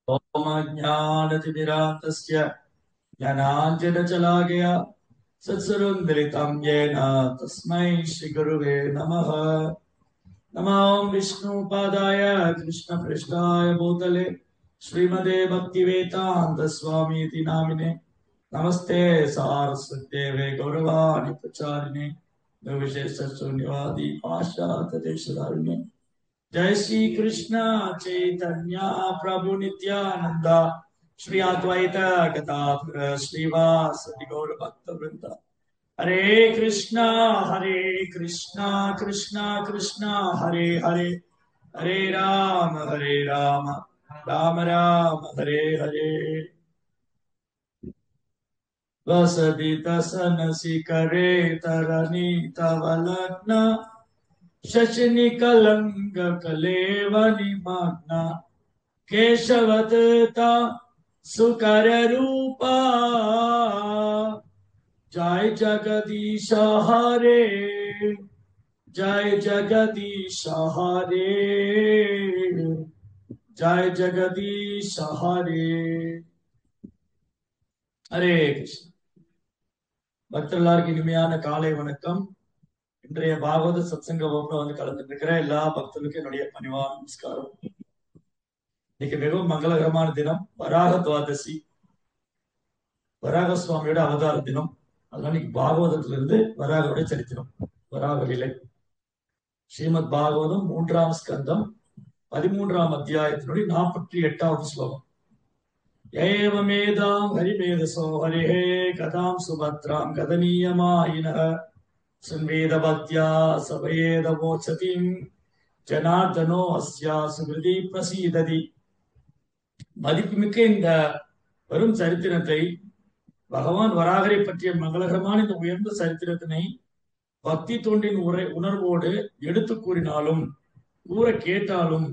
ओमज्ञानतिमिरान्तस्य ज्ञानाञ्जनशलाकया सत्सर्वमिलितं येन तस्मै श्रीगुरुवे नमः। नमो विष्णुपादाय कृष्णपृष्ठाय भूतले श्रीमते भक्तिवेदान्त स्वामीति नामिने नमस्ते सारस्वत्येवे गौरवाणि प्रचारिणे निर्विशेषशून्यवादी पाश्चात्यदेशधारिणे। जय श्री कृष्ण चैतन्य प्रभु नित्यानंद श्री अद्वैत गदाधर श्रीवासदि गौर भक्त वृंद। हरे कृष्णा कृष्णा कृष्णा हरे हरे, हरे राम राम राम हरे हरे। वसति तसन शिखरे तरनी तवलग्न शशनिकलंग कलेवनिमग्न केशवदत्ता सुकर रूपा। जय जगदीश हरे, जय जगदीश हरे, जय जगदीश हरे। हरे कृष्ण। பக்தர்களுக்கு இனிமையான காலை வணக்கம். இன்றைய பாகவத சத்சங்க வகுப்புல வந்து கலந்துட்டு இருக்கிற எல்லா பக்தர்களுக்கும் என்னுடைய பணிவான நமஸ்காரம். இன்னைக்கு மிகவும் மங்களகரமான தினம், வராக துவாதசி, வராக சுவாமியோட அவதார தினம். அதனால இன்னைக்கு பாகவதத்திலிருந்து வராகோட சரித்திரம், வராக லீலை. ஸ்ரீமத் பாகவதம் 3ஆம் ஸ்கந்தம் 13ஆம் அத்தியாயத்தினுடைய 48வது ஸ்லோகம். ஏவமேதாம் ஹரிமேதசோ ஹரிஹே கதாம் சுபத்ராம் கதனீயமாயினஹ சுன்வேத பக்தியா சபயேத மோட்சதிம் ஜனார்தனோ அஸ்யா சுகிருதி பிரசீததி. மதிப்புமிக்க இந்த வரும் சரித்திரத்தை, பகவான் வராகரை பற்றிய மங்களகரமான இந்த உயர்ந்த சரித்திரத்தினை பக்தி தொண்டின் உணர்வோடு எடுத்து கூறினாலும் கூற கேட்டாலும்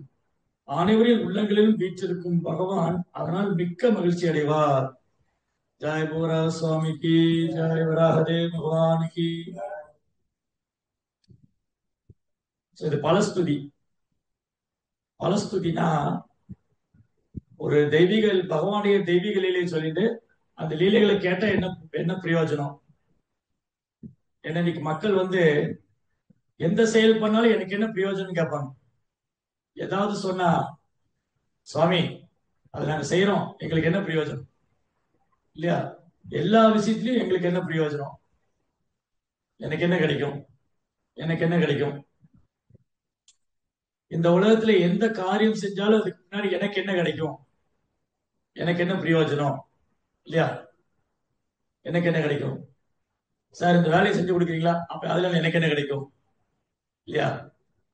அனைவரின் உள்ளங்களிலும் வீற்றிருக்கும் பகவான் அதனால் மிக்க மகிழ்ச்சி அடைவார். ஜெய் வராக சுவாமிக்கு, ஜெய் வராகதேவ் பகவானுக்கு. இது பலஸ்துதி. பலஸ்துதினா ஒரு தெய்வீக பகவானுடைய தெய்வீக லீலையை சொல்லிட்டு அந்த லீலைகளை கேட்டா என்ன என்ன பிரயோஜனம்? ஏன்னா இன்னைக்கு மக்கள் வந்து எந்த செயல் பண்ணாலும் எனக்கு என்ன பிரயோஜனம் கேட்பாங்க. ஏதாவது சொன்னா, சுவாமி அதை நாங்க செய்யறோம், எங்களுக்கு என்ன பிரயோஜனம் இல்லையா? எல்லா விஷயத்திலயும் எங்களுக்கு என்ன பிரயோஜனம், எனக்கு என்ன கிடைக்கும், எனக்கு என்ன கிடைக்கும். இந்த உலகத்துல எந்த காரியம் செஞ்சாலும் அதுக்கு முன்னாடி எனக்கு என்ன கிடைக்கும், எனக்கு என்ன பிரயோஜனம் இல்லையா? எனக்கு என்ன கிடைக்கும் சார், இந்த வேலையை செஞ்சு கொடுக்குறீங்களா, அப்ப அதுல எனக்கு என்ன கிடைக்கும் இல்லையா?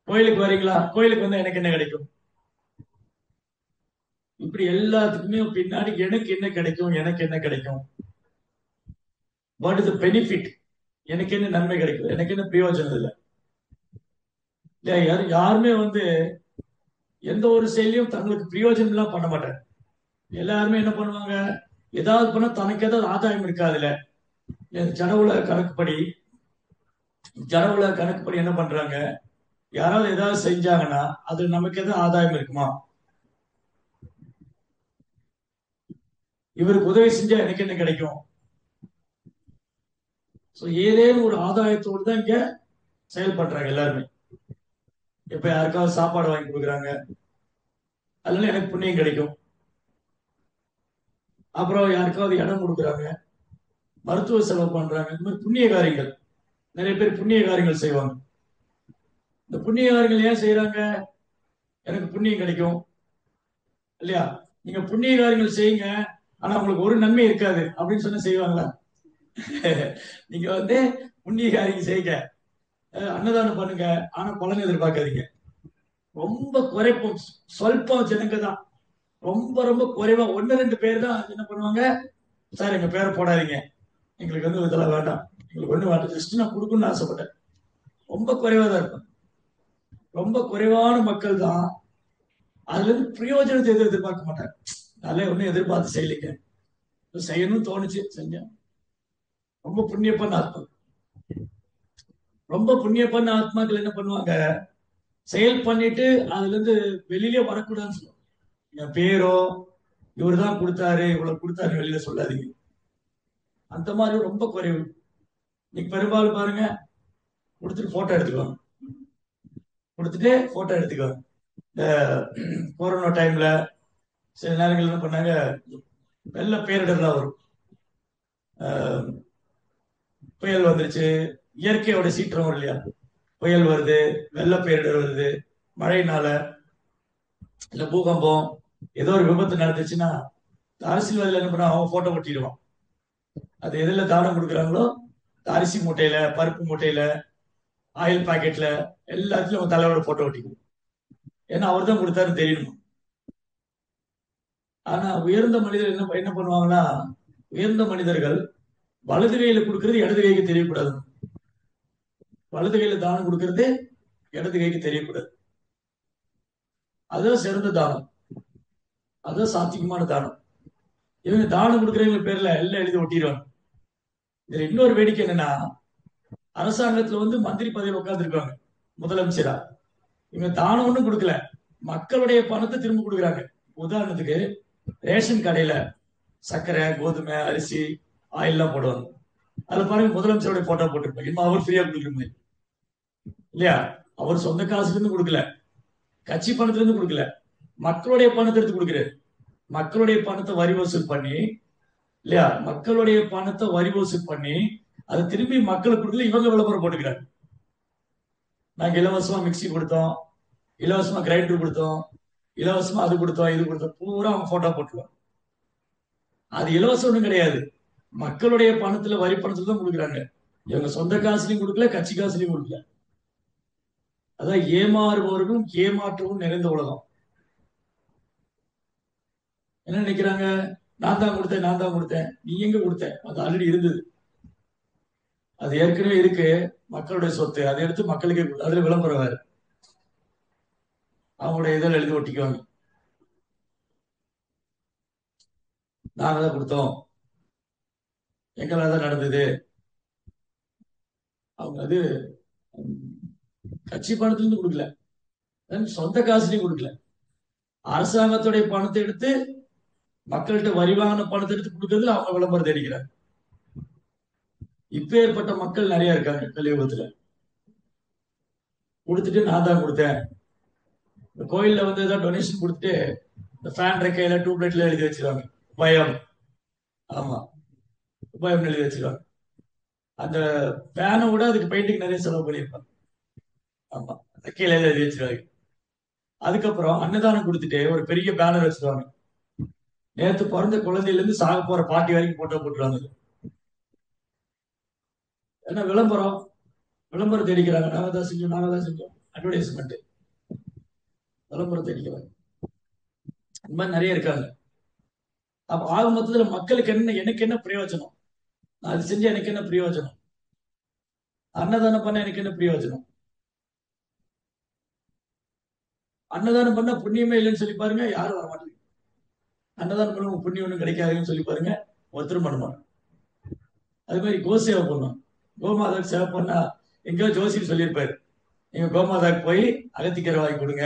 கோயிலுக்கு வரீங்களா, கோயிலுக்கு வந்தா எனக்கு என்ன கிடைக்கும். இப்படி எல்லாத்துக்குமே பின்னாடி எனக்கு என்ன கிடைக்கும், எனக்கு என்ன கிடைக்கும், வாட் இஸ் த பெனிஃபிட், எனக்கு என்ன நன்மை கிடைக்கும், எனக்கு என்ன பிரயோஜனம் இல்லை இல்லையா? யாருமே வந்து எந்த ஒரு செயலையும் தங்களுக்கு பிரயோஜனம் எல்லாம் பண்ண மாட்டாங்க. எல்லாருமே என்ன பண்ணுவாங்க, ஏதாவது பண்ண தனக்கு ஏதாவது ஆதாயம் இருக்காதுல்ல. ஜனவுல கணக்குப்படி என்ன பண்றாங்க, யாராவது ஏதாவது செஞ்சாங்கன்னா அது நமக்கு எதாவது ஆதாயம் இருக்குமா? இவருக்கு உதவி செஞ்சா எனக்கு என்ன கிடைக்கும்? ஏதேனும் ஒரு ஆதாயத்தோடு தான் இங்க செயல்படுறாங்க எல்லாருமே. இப்ப யாருக்காவது சாப்பாடு வாங்கி கொடுக்குறாங்க, அதனால எனக்கு புண்ணியம் கிடைக்கும். அப்புறம் யாருக்காவது இடம் கொடுக்குறாங்க, மருத்துவ செலவு பண்றாங்க, இந்த மாதிரி புண்ணிய காரியங்கள். நிறைய பேர் புண்ணிய காரியங்கள் செய்வாங்க. இந்த புண்ணிய காரியங்கள் ஏன் செய்யறாங்க? எனக்கு புண்ணியம் கிடைக்கும் இல்லையா? நீங்க புண்ணிய காரியங்கள் செய்யுங்க, ஆனா உங்களுக்கு ஒரு நன்மை இருக்காது அப்படின்னு சொன்ன செய்வாங்களா? நீங்க வந்து புண்ணிய காரியம் செய்யுங்க, அன்னதானம் பண்ணுங்க, ஆனா பலன் எதிர்பார்க்காதீங்க. ரொம்ப குறைப்போம், சொல்பம் ஜனங்க தான், ரொம்ப ரொம்ப குறைவா 1-2 பேர் தான் என்ன பண்ணுவாங்க, சார் எங்க பேரை போடாதீங்க, எங்களுக்கு வந்து இதெல்லாம் வேண்டாம், எங்களுக்கு ஒண்ணு வேண்டாம், ஜஸ்ட் நான் கொடுக்கணும்னு ஆசைப்பட்டேன். ரொம்ப குறைவா தான் இருக்கும். ரொம்ப குறைவான மக்கள் தான் அதுல இருந்து பிரயோஜனத்தை எதிர்பார்க்க மாட்டாங்க. அதெல்லாம் ஒன்னும் எதிர்பார்த்து செய்யலைங்க, செய்யணும்னு தோணுச்சு செஞ்சேன். ரொம்ப புண்ணிய பண்ண ஆத்மா, ரொம்ப புண்ணிய பண்ண ஆத்மாக்கள் என்ன பண்ணுவாங்க, செயல் பண்ணிட்டு அதுல இருந்து வெளியிலே வரக்கூடாதுன்னு சொல்லுவாங்க. என் பேரோ இவர் தான் கொடுத்தாரு இவ்வளவு கொடுத்தாரு வெளியில சொல்லாதீங்க. அந்த மாதிரி ரொம்ப குறைவு. இன்னைக்கு பெரும்பாலும் பாருங்க, கொடுத்துட்டு போட்டோ எடுத்துக்குவாங்க, கொடுத்துட்டு போட்டோ எடுத்துக்குவாங்க. இந்த கொரோனா டைம்ல சில நேரங்கள் என்ன பண்ணாங்க, வெள்ள பேரிடர்லாம் வரும். புயல் வந்துருச்சு, இயற்கையோட சீற்றம் வரும் இல்லையா, புயல் வருது, வெள்ள பேரிடர் வருது, மழைனால இல்ல பூகம்பம், ஏதோ ஒரு விபத்து நடந்துச்சுன்னா அரசியல்வாதிகள் என்ன பண்ணா, அவன் போட்டோ ஒட்டிடுவான். அது எதுல தானம் கொடுக்குறாங்களோ, அரிசி மூட்டையில, பருப்பு மூட்டையில, ஆயில் பாக்கெட்ல, எல்லாத்துலயும் அவன் தலைவரோட போட்டோ ஒட்டிக்குவோம். ஏன்னா அவர் தான் கொடுத்தாருன்னு தெரியணும். ஆனா உயர்ந்த மனிதர் என்ன என்ன பண்ணுவாங்கன்னா, உயர்ந்த மனிதர்கள் வலது கையில கொடுக்கறது இடது கைக்கு தெரியக்கூடாது. வலது கையில தானம் கொடுக்கறது இடது கைக்கு தெரியக்கூடாது. அதுதான் சிறந்த தானம், அதுதான் சாத்தியமான தானம். இவங்க தானம் கொடுக்குறவங்க பேர்ல எல்லாம் எழுதி ஒட்டிடுவாங்க. இதுல இன்னொரு வேடிக்கை என்னன்னா, அரசாங்கத்துல வந்து மந்திரி பதவியில் உட்கார்ந்துருக்காங்க முதலமைச்சரா, இவங்க தானம் ஒண்ணும் கொடுக்கல, மக்களுடைய பணத்தை திரும்ப கொடுக்குறாங்க. உதாரணத்துக்கு ரேஷன் கடையில சர்க்கரை, கோதுமை, அரிசி, ஆயில் எல்லாம் போடுவாங்க. அதுல பாருங்க முதலமைச்சருடைய போட்டோ போட்டிருப்பாங்க. இன்னும் அவர் ஃப்ரீயா கொடுக்குற மாதிரி இல்லையா? அவர் சொந்த காசுல இருந்து கொடுக்கல, கட்சி பணத்துல இருந்து கொடுக்கல, மக்களுடைய பணத்தை எடுத்து கொடுக்கிறாரு. மக்களுடைய பணத்தை வரி வசூல் பண்ணி இல்லையா, மக்களுடைய பணத்தை வரி வசூல் பண்ணி அதை திரும்பி மக்களுக்கு கொடுக்கல, இவங்க விளம்பரம் போட்டுக்கிறாங்க. நாங்க இலவசமா மிக்சி கொடுத்தோம், இலவசமா கிரைண்டர் கொடுத்தோம், இலவசமா அது கொடுத்தோம், இது கொடுத்தோம், பூரா அவங்க போட்டோ போட்டுருவாங்க. அது இலவசம் ஒண்ணும் கிடையாது, மக்களுடைய பணத்துல, வரி பணத்துல தான் கொடுக்குறாங்க. இவங்க சொந்த காசுலையும் கொடுக்கல, கட்சி காசுலையும் கொடுக்கல. அதான் ஏமாறுபவர்களும் ஏமாற்றவும் நிறைந்த உலகம். என்ன நினைக்கிறாங்க, நான் தான் கொடுத்தேன், நான் தான் கொடுத்தேன். நீ எங்க கொடுத்த? அது ஆல்ரெடி இருந்தது, அது ஏற்கனவே இருக்கு, மக்களுடைய சொத்து. அதை எடுத்து மக்களுக்கே கொடு. அதுல விளம்பரம் வேற, அவங்களுடைய இதில் எழுதி ஒட்டிக்குவாங்க, நாங்க தான் கொடுத்தோம், எங்களால தான் நடந்தது. அவங்க அது கட்சி பணத்துல இருந்து கொடுக்கல, சொந்த காசுலையும் கொடுக்கல, அரசாங்கத்துடைய பணத்தை எடுத்து மக்கள்கிட்ட வரி வாங்கின பணத்தை எடுத்து கொடுக்கறதுல அவங்க விளம்பரம் தெரிவிக்கிறாங்க. இப்ப ஏற்பட்ட மக்கள் நிறைய இருக்காங்க கலியுகத்துல. கொடுத்துட்டு நான் தான் கொடுத்தேன். இந்த கோயில்ல வந்து ஏதாவது டொனேஷன் கொடுத்துட்டு இந்த ஃபேன் ரெக்கையில, டியூப்லைட்ல எழுதி வச்சிருவாங்க பயம். ஆமா, பயம் எழுதி வச்சிருவாங்க. அந்த ஃபேனை விட அதுக்கு பெயிண்டிங் நிறைய செலவு பண்ணியிருப்பாங்க. ஆமா, ரெக்கையில எழுதி வச்சிருவாங்க. அதுக்கப்புறம் அன்னதானம் கொடுத்துட்டு ஒரு பெரிய பேனர் வச்சிருவாங்க, நேத்து பிறந்த குழந்தையில இருந்து சாக போற பாட்டி வரைக்கும் போட்டோ போட்டுருவாங்க. ஏன்னா விளம்பரம், விளம்பரம் தெரிவிக்கிறாங்க, நாங்க தான் செஞ்சோம், நாங்க தான் செஞ்சோம், அட்வர்டைஸ்மெண்ட், விளம்பரம் தெரிவிக்கிறாங்க. இந்த மாதிரி நிறைய இருக்காங்க. அப்ப ஆக மொத்தத்துல மக்களுக்கு என்ன, எனக்கு என்ன பிரயோஜனம், நான் அது செஞ்சு எனக்கு என்ன பிரயோஜனம், அன்னதானம் பண்ண எனக்கு என்ன பிரயோஜனம்? அன்னதானம் பண்ண புண்ணியமே இல்லைன்னு சொல்லி பாருங்க, யாரும் வர மாட்டேங்க. அன்னதானம் பண்ண புண்ணியம் ஒன்றும் கிடைக்காதுன்னு சொல்லி பாருங்க, ஒருத்தரும் பண்ணுவாங்க. அது மாதிரி கோசேவை பண்ணுவாங்க. கோமாதாக்கு சேவை பண்ணா எங்கேயோ ஜோசியம் சொல்லியிருப்பாரு, நீங்க கோமாதாக்கு போய் அகத்திக்கரை வாங்கி கொடுங்க,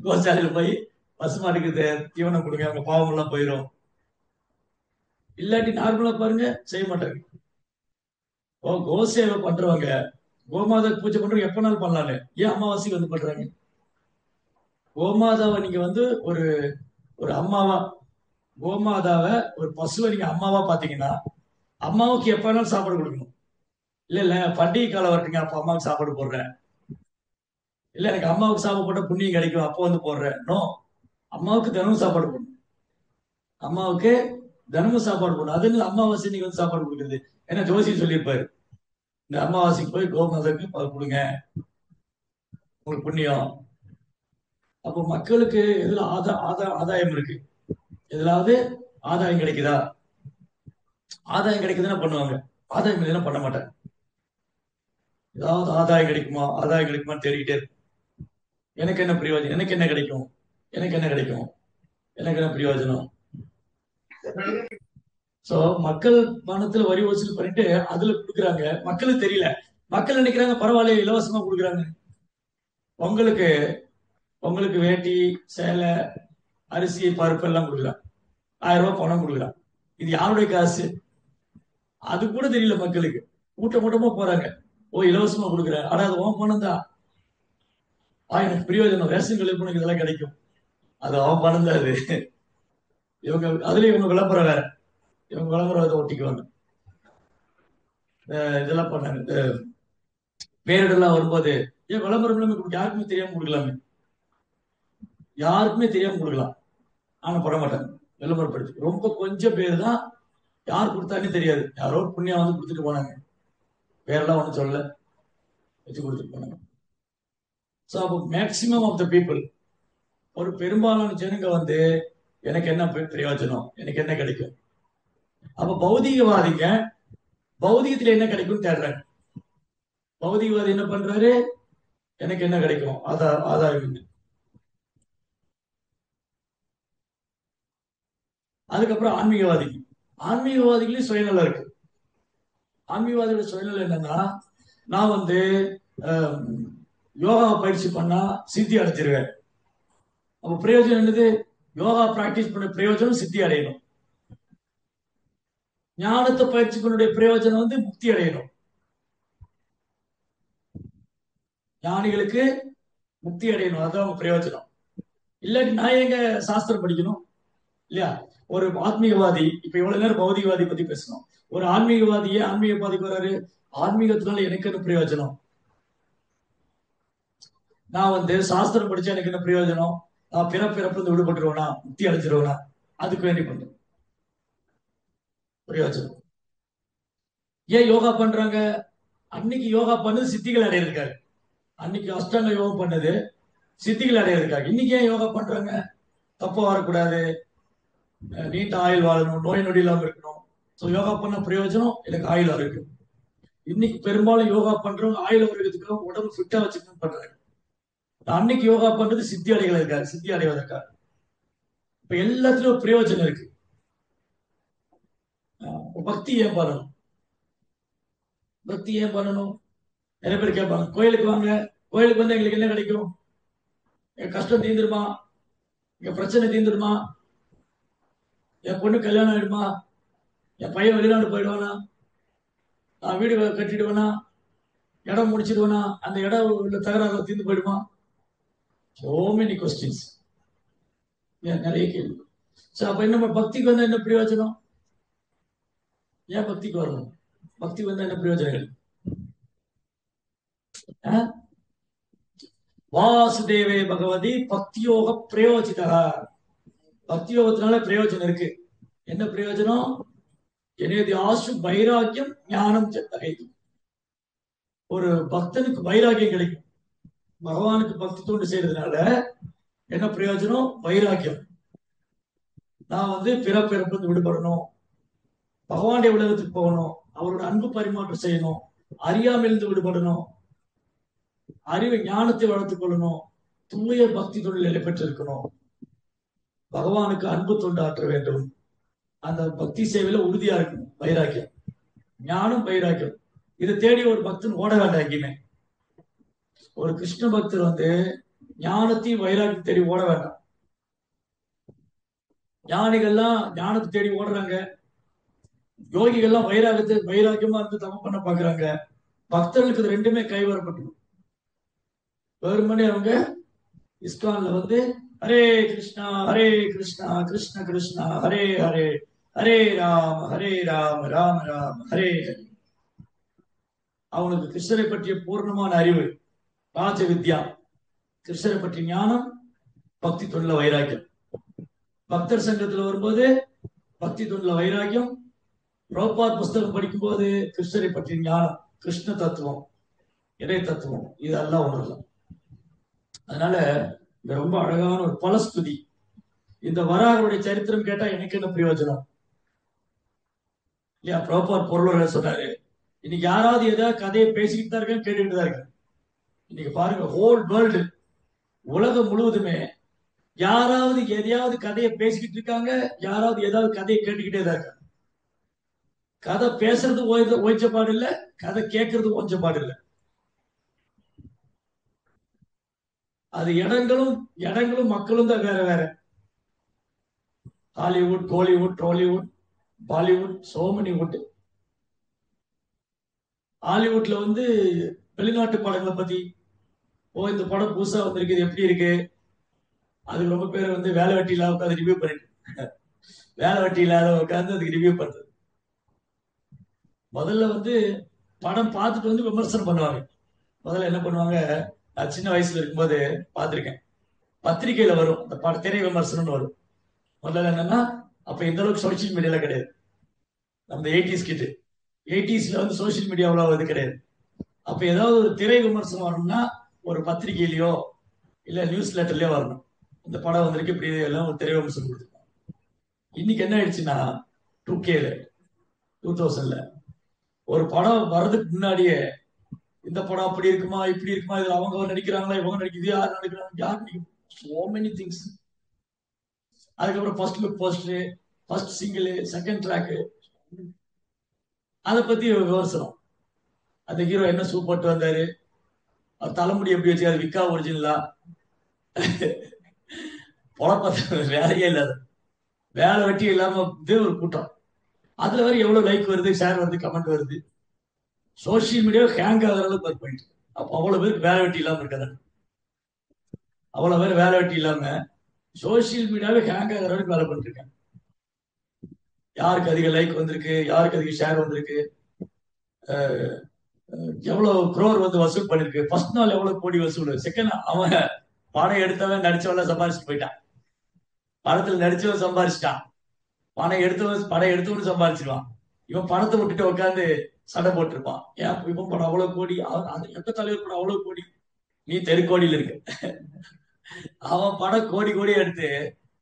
கோசாலையில போய் பசுமாட்டுக்கு தீவனம் கொடுங்க, அவங்க பாவம் எல்லாம் போயிடும். இல்லாட்டி நார்மலா பாருங்க, செய்ய மாட்டாங்க. கோசேவை பண்றவங்க, கோமாதாக்கு பூஜை பண்றவங்க எப்பனாலும் பண்ணலான்னு, ஏன் அமாவாசைக்கு வந்து பண்றாங்க? கோமாதாவை நீங்க வந்து ஒரு ஒரு அம்மாவா, கோமாதாவை ஒரு பசுவை நீங்க அம்மாவா பாத்தீங்கன்னா, அம்மாவுக்கு எப்ப வேணாலும் சாப்பாடு கொடுக்கணும். இல்ல இல்ல பண்டிகை காலம் வரட்டுங்க, அப்ப அம்மாவுக்கு சாப்பாடு போடுறேன், இல்ல எனக்கு அம்மாவுக்கு சாப்பாடு போட்டா புண்ணியம் கிடைக்கும், அப்போ வந்து போடுறேன். நோ, அம்மாவுக்கு தினமும் சாப்பாடு போடணும், அம்மாவுக்கு தினமும் சாப்பாடு போடணும். அது அமாவாசை நீங்க வந்து சாப்பாடு கொடுக்குறது, ஏன்னா ஜோசியம் சொல்லியிருப்பாரு, இந்த அமாவாசைக்கு போய் கோமாதாக்கு கொடுங்க, உங்களுக்கு புண்ணியம். அப்போ மக்களுக்கு எதுல ஆதாயம் இருக்கு, எதுலாவது ஆதாயம் கிடைக்குதா? ஆதாயம் கிடைக்குதுன்னா பண்ணுவாங்க, ஆதாயம் இல்லைன்னா பண்ண மாட்டாங்க. ஏதாவது ஆதாயம் கிடைக்குமா, ஆதாயம் கிடைக்குமான்னு தேடிக்கிட்டே இருக்கும். எனக்கு என்ன பிரயோஜனம், எனக்கு என்ன கிடைக்கும், எனக்கு என்ன கிடைக்கும், எனக்கு என்ன பிரயோஜனம்? சோ மக்கள் பணத்துல வரி வசூல் பண்ணிட்டு அதுல கொடுக்குறாங்க, மக்களுக்கு தெரியல. மக்கள் நினைக்கிறாங்க பரவாயில்ல இலவசமா கொடுக்குறாங்க. உங்களுக்கு உங்களுக்கு வேட்டி, சேலை, அரிசி, பருப்பு எல்லாம் கொடுக்குறாங்க. 1000 ரூபாய் பணம் கொடுக்குறான். இது யாருடைய காசு? அது கூட தெரியல மக்களுக்கு. கூட்டம் கூட்டமா போறாங்க. ஓ, இலவசமா கொடுக்குறேன், ஆனா அது உன் பணம் தான். எனக்கு பிரயோஜனம், ரேஷன் கடையில் போன இதெல்லாம் கிடைக்கும், அது அவன் பணம் தான். அது இவங்க அதுல இவங்க விளம்பரம் வேற, இவங்க விளம்பரம் ஒட்டிக்குவாங்க. இதெல்லாம் பண்ணாங்க. இந்த பேரிடர்லாம் வரும்போது ஏன் விளம்பரம் இல்லாம யாருக்குமே தெரியாம கொடுக்கலாமே, யாருக்குமே தெரியாம கொடுக்கலாம். ஆனா பண்ண மாட்டாங்க விளம்பரப்படுத்தி. ரொம்ப கொஞ்சம் பேர் தான், யார் கொடுத்தானே தெரியாது, யாரோ ஒரு புண்ணியா வந்து கொடுத்துட்டு போனாங்க, பேரெல்லாம் ஒன்றும் சொல்லல, வச்சு கொடுத்துட்டு போனாங்க. ஸோ அப்போ மேக்சிமம் ஆஃப் த பீப்புள், ஒரு பெரும்பாலான ஜனங்க வந்து எனக்கு என்ன பிரயோஜனம், எனக்கு என்ன கிடைக்கும். அப்ப பௌதிகவாதிங்க பௌதிகத்துல என்ன கிடைக்கும் தேடுறாங்க. பௌதிகவாதி என்ன பண்றாரு, எனக்கு என்ன கிடைக்கும், ஆதாயம். அதுக்கப்புறம் ஆன்மீகவாதிகளையும் சுயநலம் இருக்கு. ஆன்மீகவாதியோட சுயநலம் என்னன்னா, நான் வந்து யோகா பயிற்சி பண்ணா சித்தி அடைஞ்சிருவேன். அப்ப பிரயோஜனம் என்னது? யோகா பிராக்டிஸ் பண்ண பிரயோஜனம் சித்தி அடையணும். ஞானத்தை பயிற்சி பண்ணுடைய பிரயோஜனம் வந்து முக்தி அடையணும். ஞானிகளுக்கு முக்தி அடையணும், அதுதான் அவங்க பிரயோஜனம். இல்லாட்டி நான் எங்க சாஸ்திரம் படிக்கணும் இல்லையா? ஒரு ஆன்மீகவாதி, இப்ப இவ்வளவு நேரம் பௌதிகவாதி பத்தி பேசணும். ஒரு ஆன்மீகவாதியே ஆன்மீகவாதிக்கு வராரு, ஆன்மீகத்தினால எனக்கு என்ன பிரயோஜனம்? நான் வந்து சாஸ்திரம் படிச்சா எனக்கு என்ன பிரயோஜனம்? நான் பிறப்பு விடுபட்டுருவேனா, முக்தி அடைஞ்சிருவேனா? அதுக்கு வேண்டி பண்றேன் பிரயோஜனம். ஏன் யோகா பண்றாங்க? அன்னைக்கு யோகா பண்ணது சித்திகள் அடையிருக்காரு, அன்னைக்கு அஷ்டாங்க யோகம் பண்ணது சித்திகள் அடையிருக்காங்க. இன்னைக்கு ஏன் யோகா பண்றாங்க? தப்பா வரக்கூடாது, நீண்ட ஆயுள் வாழணும், நோய் நொடி இல்லாம இருக்கணும். ஸோ யோகா பண்ண பிரயோஜனம் எனக்கு ஆயுள் இருக்கு. இன்னைக்கு பெரும்பாலும் யோகா பண்றவங்க ஆயுள் வருகிறதுக்கு உடம்பு ஃபிட்டா வச்சுக்கணும் பண்றாங்க. அன்னைக்கு யோகா பண்றது சித்தி அடைகளுக்காக, சித்தி அடைவதற்காக. இப்ப எல்லாத்துலயும் ஒரு பிரயோஜனம் இருக்கு. பக்தி ஏன் பண்ணணும்? பக்தி ஏன் பண்ணணும்? நிறைய பேர் கேட்பாங்க, கோயிலுக்கு வாங்க, கோயிலுக்கு வந்து எங்களுக்கு என்ன கிடைக்கும்? என் கஷ்டம் தீந்துருமா, என் பிரச்சனை தீந்துருமா, என் பொண்ணு கல்யாணம் ஆயிடுமா, என் பையன் வெளிநாடு போயிடுவானா, நான் வீடு கட்டிடுவேனா, இடம் முடிச்சிடுவேனா, அந்த இடம் உள்ள தகராறு தீர்ந்து போயிடுமா? சோ மெனி கொஸ்டின்ஸ், நிறைய கேள்வி. அப்ப என்ன பக்திக்கு வந்தா என்ன பிரயோஜனம்? ஏன் பக்திக்கு வரணும்? பக்திக்கு வந்தா என்ன பிரயோஜனங்கள்? வாசுதேவே பகவதி பக்தியோக பிரயோஜிதா. பக்தியோகத்தினால பிரயோஜனம் இருக்கு. என்ன பிரயோஜனம்? எனது ஆசு வைராக்கியம் ஞானம் செத்தகை. ஒரு பக்தனுக்கு வைராக்கியம் கிடைக்கும். பகவானுக்கு பக்தி தொண்டு செய்யறதுனால என்ன பிரயோஜனம்? வைராக்கியம். நான் வந்து பிறப்பிறப்பு விடுபடணும், பகவானுடைய உலகத்துக்கு போகணும், அவரோட அன்பு பரிமாற்றம் செய்யணும், அறியாமையிலிருந்து விடுபடணும், அறிவு ஞானத்தை வளர்த்துக் கொள்ளணும், தூய பக்தி தொழில் நிலை பெற்றிருக்கணும், பகவானுக்கு அன்பு தொண்டு ஆற்ற வேண்டும். அந்த பக்தி சேவையில உறுதியா இருக்கணும். வைராக்கியம், ஞானம், வைராக்கியம். இதை தேடி ஒரு பக்தன் ஓட வேண்டாம் எங்கேயுமே. ஒரு கிருஷ்ண பக்தர் வந்து ஞானத்தையும் வைராக்கியம் தேடி ஓட வேண்டாம். ஞானிகள்லாம் ஞானத்தை தேடி ஓடுறாங்க, யோகிகள்லாம் வைராக்கியமா இருந்து தவம் பண்ண பாக்குறாங்க. பக்தர்களுக்கு இது ரெண்டுமே கைவரப்பட்டு வெறுமனே அவங்க இஸ்கான்ல வந்து ஹரே கிருஷ்ணா கிருஷ்ண கிருஷ்ணா ஹரே ஹரே, ஹரே ராம் ராம ராம ஹரே ஹரே. அவனுக்கு கிருஷ்ணரை பற்றிய பூர்ணமான அறிவு, ராஜ வித்யா, கிருஷ்ணரை பற்றிய ஞானம், பக்தி தொண்டுல வைராக்கியம். பக்தர் சங்கத்துல வரும்போது பக்தி தொண்டுல வைராக்கியம், பிரபுபாத் புஸ்தகம் படிக்கும் போது கிருஷ்ணரை பற்றிய ஞானம், கிருஷ்ண தத்துவம், இறை தத்துவம், இதெல்லாம் உணரலாம். அதனால இந்த ரொம்ப அழகான ஒரு பலஸ்துதி. இந்த வராகருடைய சரித்திரம் கேட்டா எனக்கு என்ன பிரயோஜனம் இல்லையா? பிரபுபாத் பொருளுரை சொன்னாரு, இன்னைக்கு யாராவது ஏதாவது கதையை பேசிக்கிட்டு தான் இருக்காங்க, கேட்டுக்கிட்டு தான் இருக்காங்க. இன்னைக்கு பாருங்க, ஹோல் வேர்ல்டு, உலகம் முழுவதுமே யாராவது எதையாவது கதையை பேசிக்கிட்டு இருக்காங்க, யாராவது ஏதாவது கதையை கேட்டுக்கிட்டே தான் இருக்காங்க. கதை பேசுறது ஓய்ச்ச பாடு இல்ல, கதை கேட்கறது ஓஞ்ச பாடு இல்ல. அது இடங்களும் மக்களும் தான் வேற வேற. Hollywood, Kollywood, Tollywood, Bollywood, so many wood. ஹாலிவுட்ல வந்து வெளிநாட்டு படங்களை பத்தி, இந்த படம் புதுசா வந்திருக்கு, இது எப்படி இருக்கு, அதுக்கு ரொம்ப பேர் வந்து வேலை வெட்டி இல்லாத உட்காந்து ரிவ்யூ பண்ணிட்டு வேலை வெட்டி இல்லாத உட்காந்து அதுக்கு ரிவ்யூ பண்றது. முதல்ல வந்து படம் பார்த்துட்டு வந்து விமர்சனம் பண்ணுவாங்க. முதல்ல என்ன பண்ணுவாங்க, நான் சின்ன வயசுல இருக்கும்போது பார்த்திருக்கேன், பத்திரிகையில வரும் அந்த பட திரை விமர்சனம்னு வரும். முதல்ல என்னன்னா, அப்ப இந்த அளவுக்கு சோசியல் மீடியால கிடையாது. நம்ம 80s கிட்ட 80sல வந்து சோசியல் மீடியா அவ்வளவு இது கிடையாது. அப்ப ஏதாவது ஒரு திரை விமர்சனம் வரணும்னா ஒரு பத்திரிகையிலயோ இல்ல நியூஸ் லெட்டர்லயோ வரணும். இந்த படம் வந்திருக்கு இப்படி எல்லாம் ஒரு திரை விமர்சனம் கொடுத்துருக்கோம். இன்னைக்கு என்ன ஆயிடுச்சுன்னா, 2Kல 2000ல ஒரு படம் வர்றதுக்கு முன்னாடியே இந்த படம் அப்படி இருக்குமா இப்படி இருக்குமா, இதுல அவங்க நடிக்கிறாங்களா இவங்க நடிக்குது, யார் நடிக்கிறாங்க யார் நடிக்கும், சோ மெனி திங்ஸ். அதுக்கப்புறம் first look poster, first single, second track, அதை பத்தி விமர்சனம். அந்த ஹீரோ என்ன ஷூ போட்டு வந்தாரு, அவர் தலைமுடி எப்படி வச்சு, அது விக்கா ஒரிஜினலா, பொழப்ப வேலையே இல்லாத, வேலை வெட்டி இல்லாம இது ஒரு கூட்டம். அதுல வரை எவ்வளவு லைக் வருது, ஷேர் வருது, கமெண்ட் வருது. சோசியல் மீடியா ஹேங் ஆகிற அளவுக்கு ஒர்க் பண்ணிட்டு, அப்போ அவ்வளவு பேருக்கு வேலை வெட்டி இல்லாம இருக்காது. அவ்வளவு பேர் வேலை வெட்டி இல்லாம சோசியல் மீடியாவே ஹேங் ஆகிற அளவுக்கு வேலை பண்ணிட்டு இருக்காங்க. யாருக்கு அதிக லைக் வந்திருக்கு, யாருக்கு அதிக ஷேர் வந்திருக்கு, எவ்வளவு குரோர் வந்து வசூல் பண்ணிருக்கு, ஃபர்ஸ்ட் நாள் எவ்வளவு கோடி வசூல், செகண்ட் அவன் படம் எடுத்தவன் நடிச்சவன் சம்பாரிச்சுட்டு போயிட்டான், படத்துல நடிச்சவன் சம்பாரிச்சிட்டான், படம் எடுத்தவன் சம்பாரிச்சிருவான். இவன் படத்தை விட்டுட்டு உட்காந்து சண்டை போட்டிருப்பான், ஏன் இவன் படம் அவ்வளவு கோடி, எந்த தலைவர் படம் அவ்வளவு கோடி, நீ தெருக்கோடியில் இருக்கு. அவன் படம் கோடி கோடி எடுத்து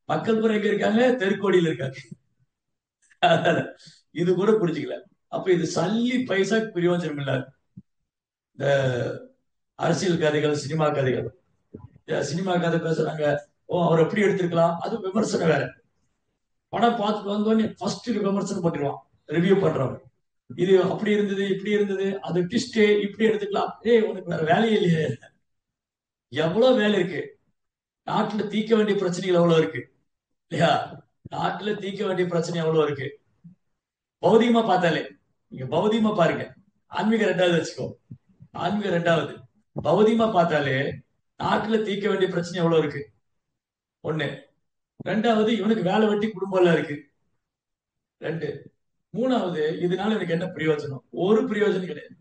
மக்கள் பூரா எங்க இருக்காங்க, தெருக்கோடியில் இருக்காங்க. இது கூட புரிஞ்சுக்கல. அப்ப இது சல்லி பைசா பிரயோஜனம் இல்லாது. இந்த அரசியல் கதைகள், சினிமா கதைகள், சினிமா கதை பேசுறாங்க, அவர் எப்படி எடுத்திருக்கலாம், அது விமர்சனம் வேற. படம் பார்த்துட்டு வந்தோடனே ஃபர்ஸ்ட் விமர்சனம் பண்ணிடுவான், ரிவ்யூ பண்றவங்க. இது அப்படி இருந்தது இப்படி இருந்தது, அது ட்விஸ்ட் இப்படி எடுத்துக்கலாம். உனக்கு வேற வேலையே இல்லையே, எவ்வளவு வேலை இருக்கு, நாட்டுல தீர்க்க வேண்டிய பிரச்சனைகள் எவ்வளவு இருக்கு இல்லையா, நாட்டுல தீர்க்க வேண்டிய பிரச்சனை எவ்வளவு இருக்கு. பௌதிகமா பார்த்தாலே, நீங்க பௌதிகமா பாருங்க, ஆன்மீக ரெண்டாவது வச்சுக்கோ, ஆன்மீக ரெண்டாவது, பௌதிகமா பார்த்தாலே நாட்டுல தீர்க்க வேண்டிய பிரச்சனை எவ்வளவு இருக்கு ஒண்ணு. ரெண்டாவது, இவனுக்கு வேலை வெட்டி குடும்பம் எல்லாம் இருக்கு ரெண்டு. மூணாவது, இதனால எனக்கு என்ன பிரயோஜனம், ஒரு பிரயோஜனம் கிடையாது,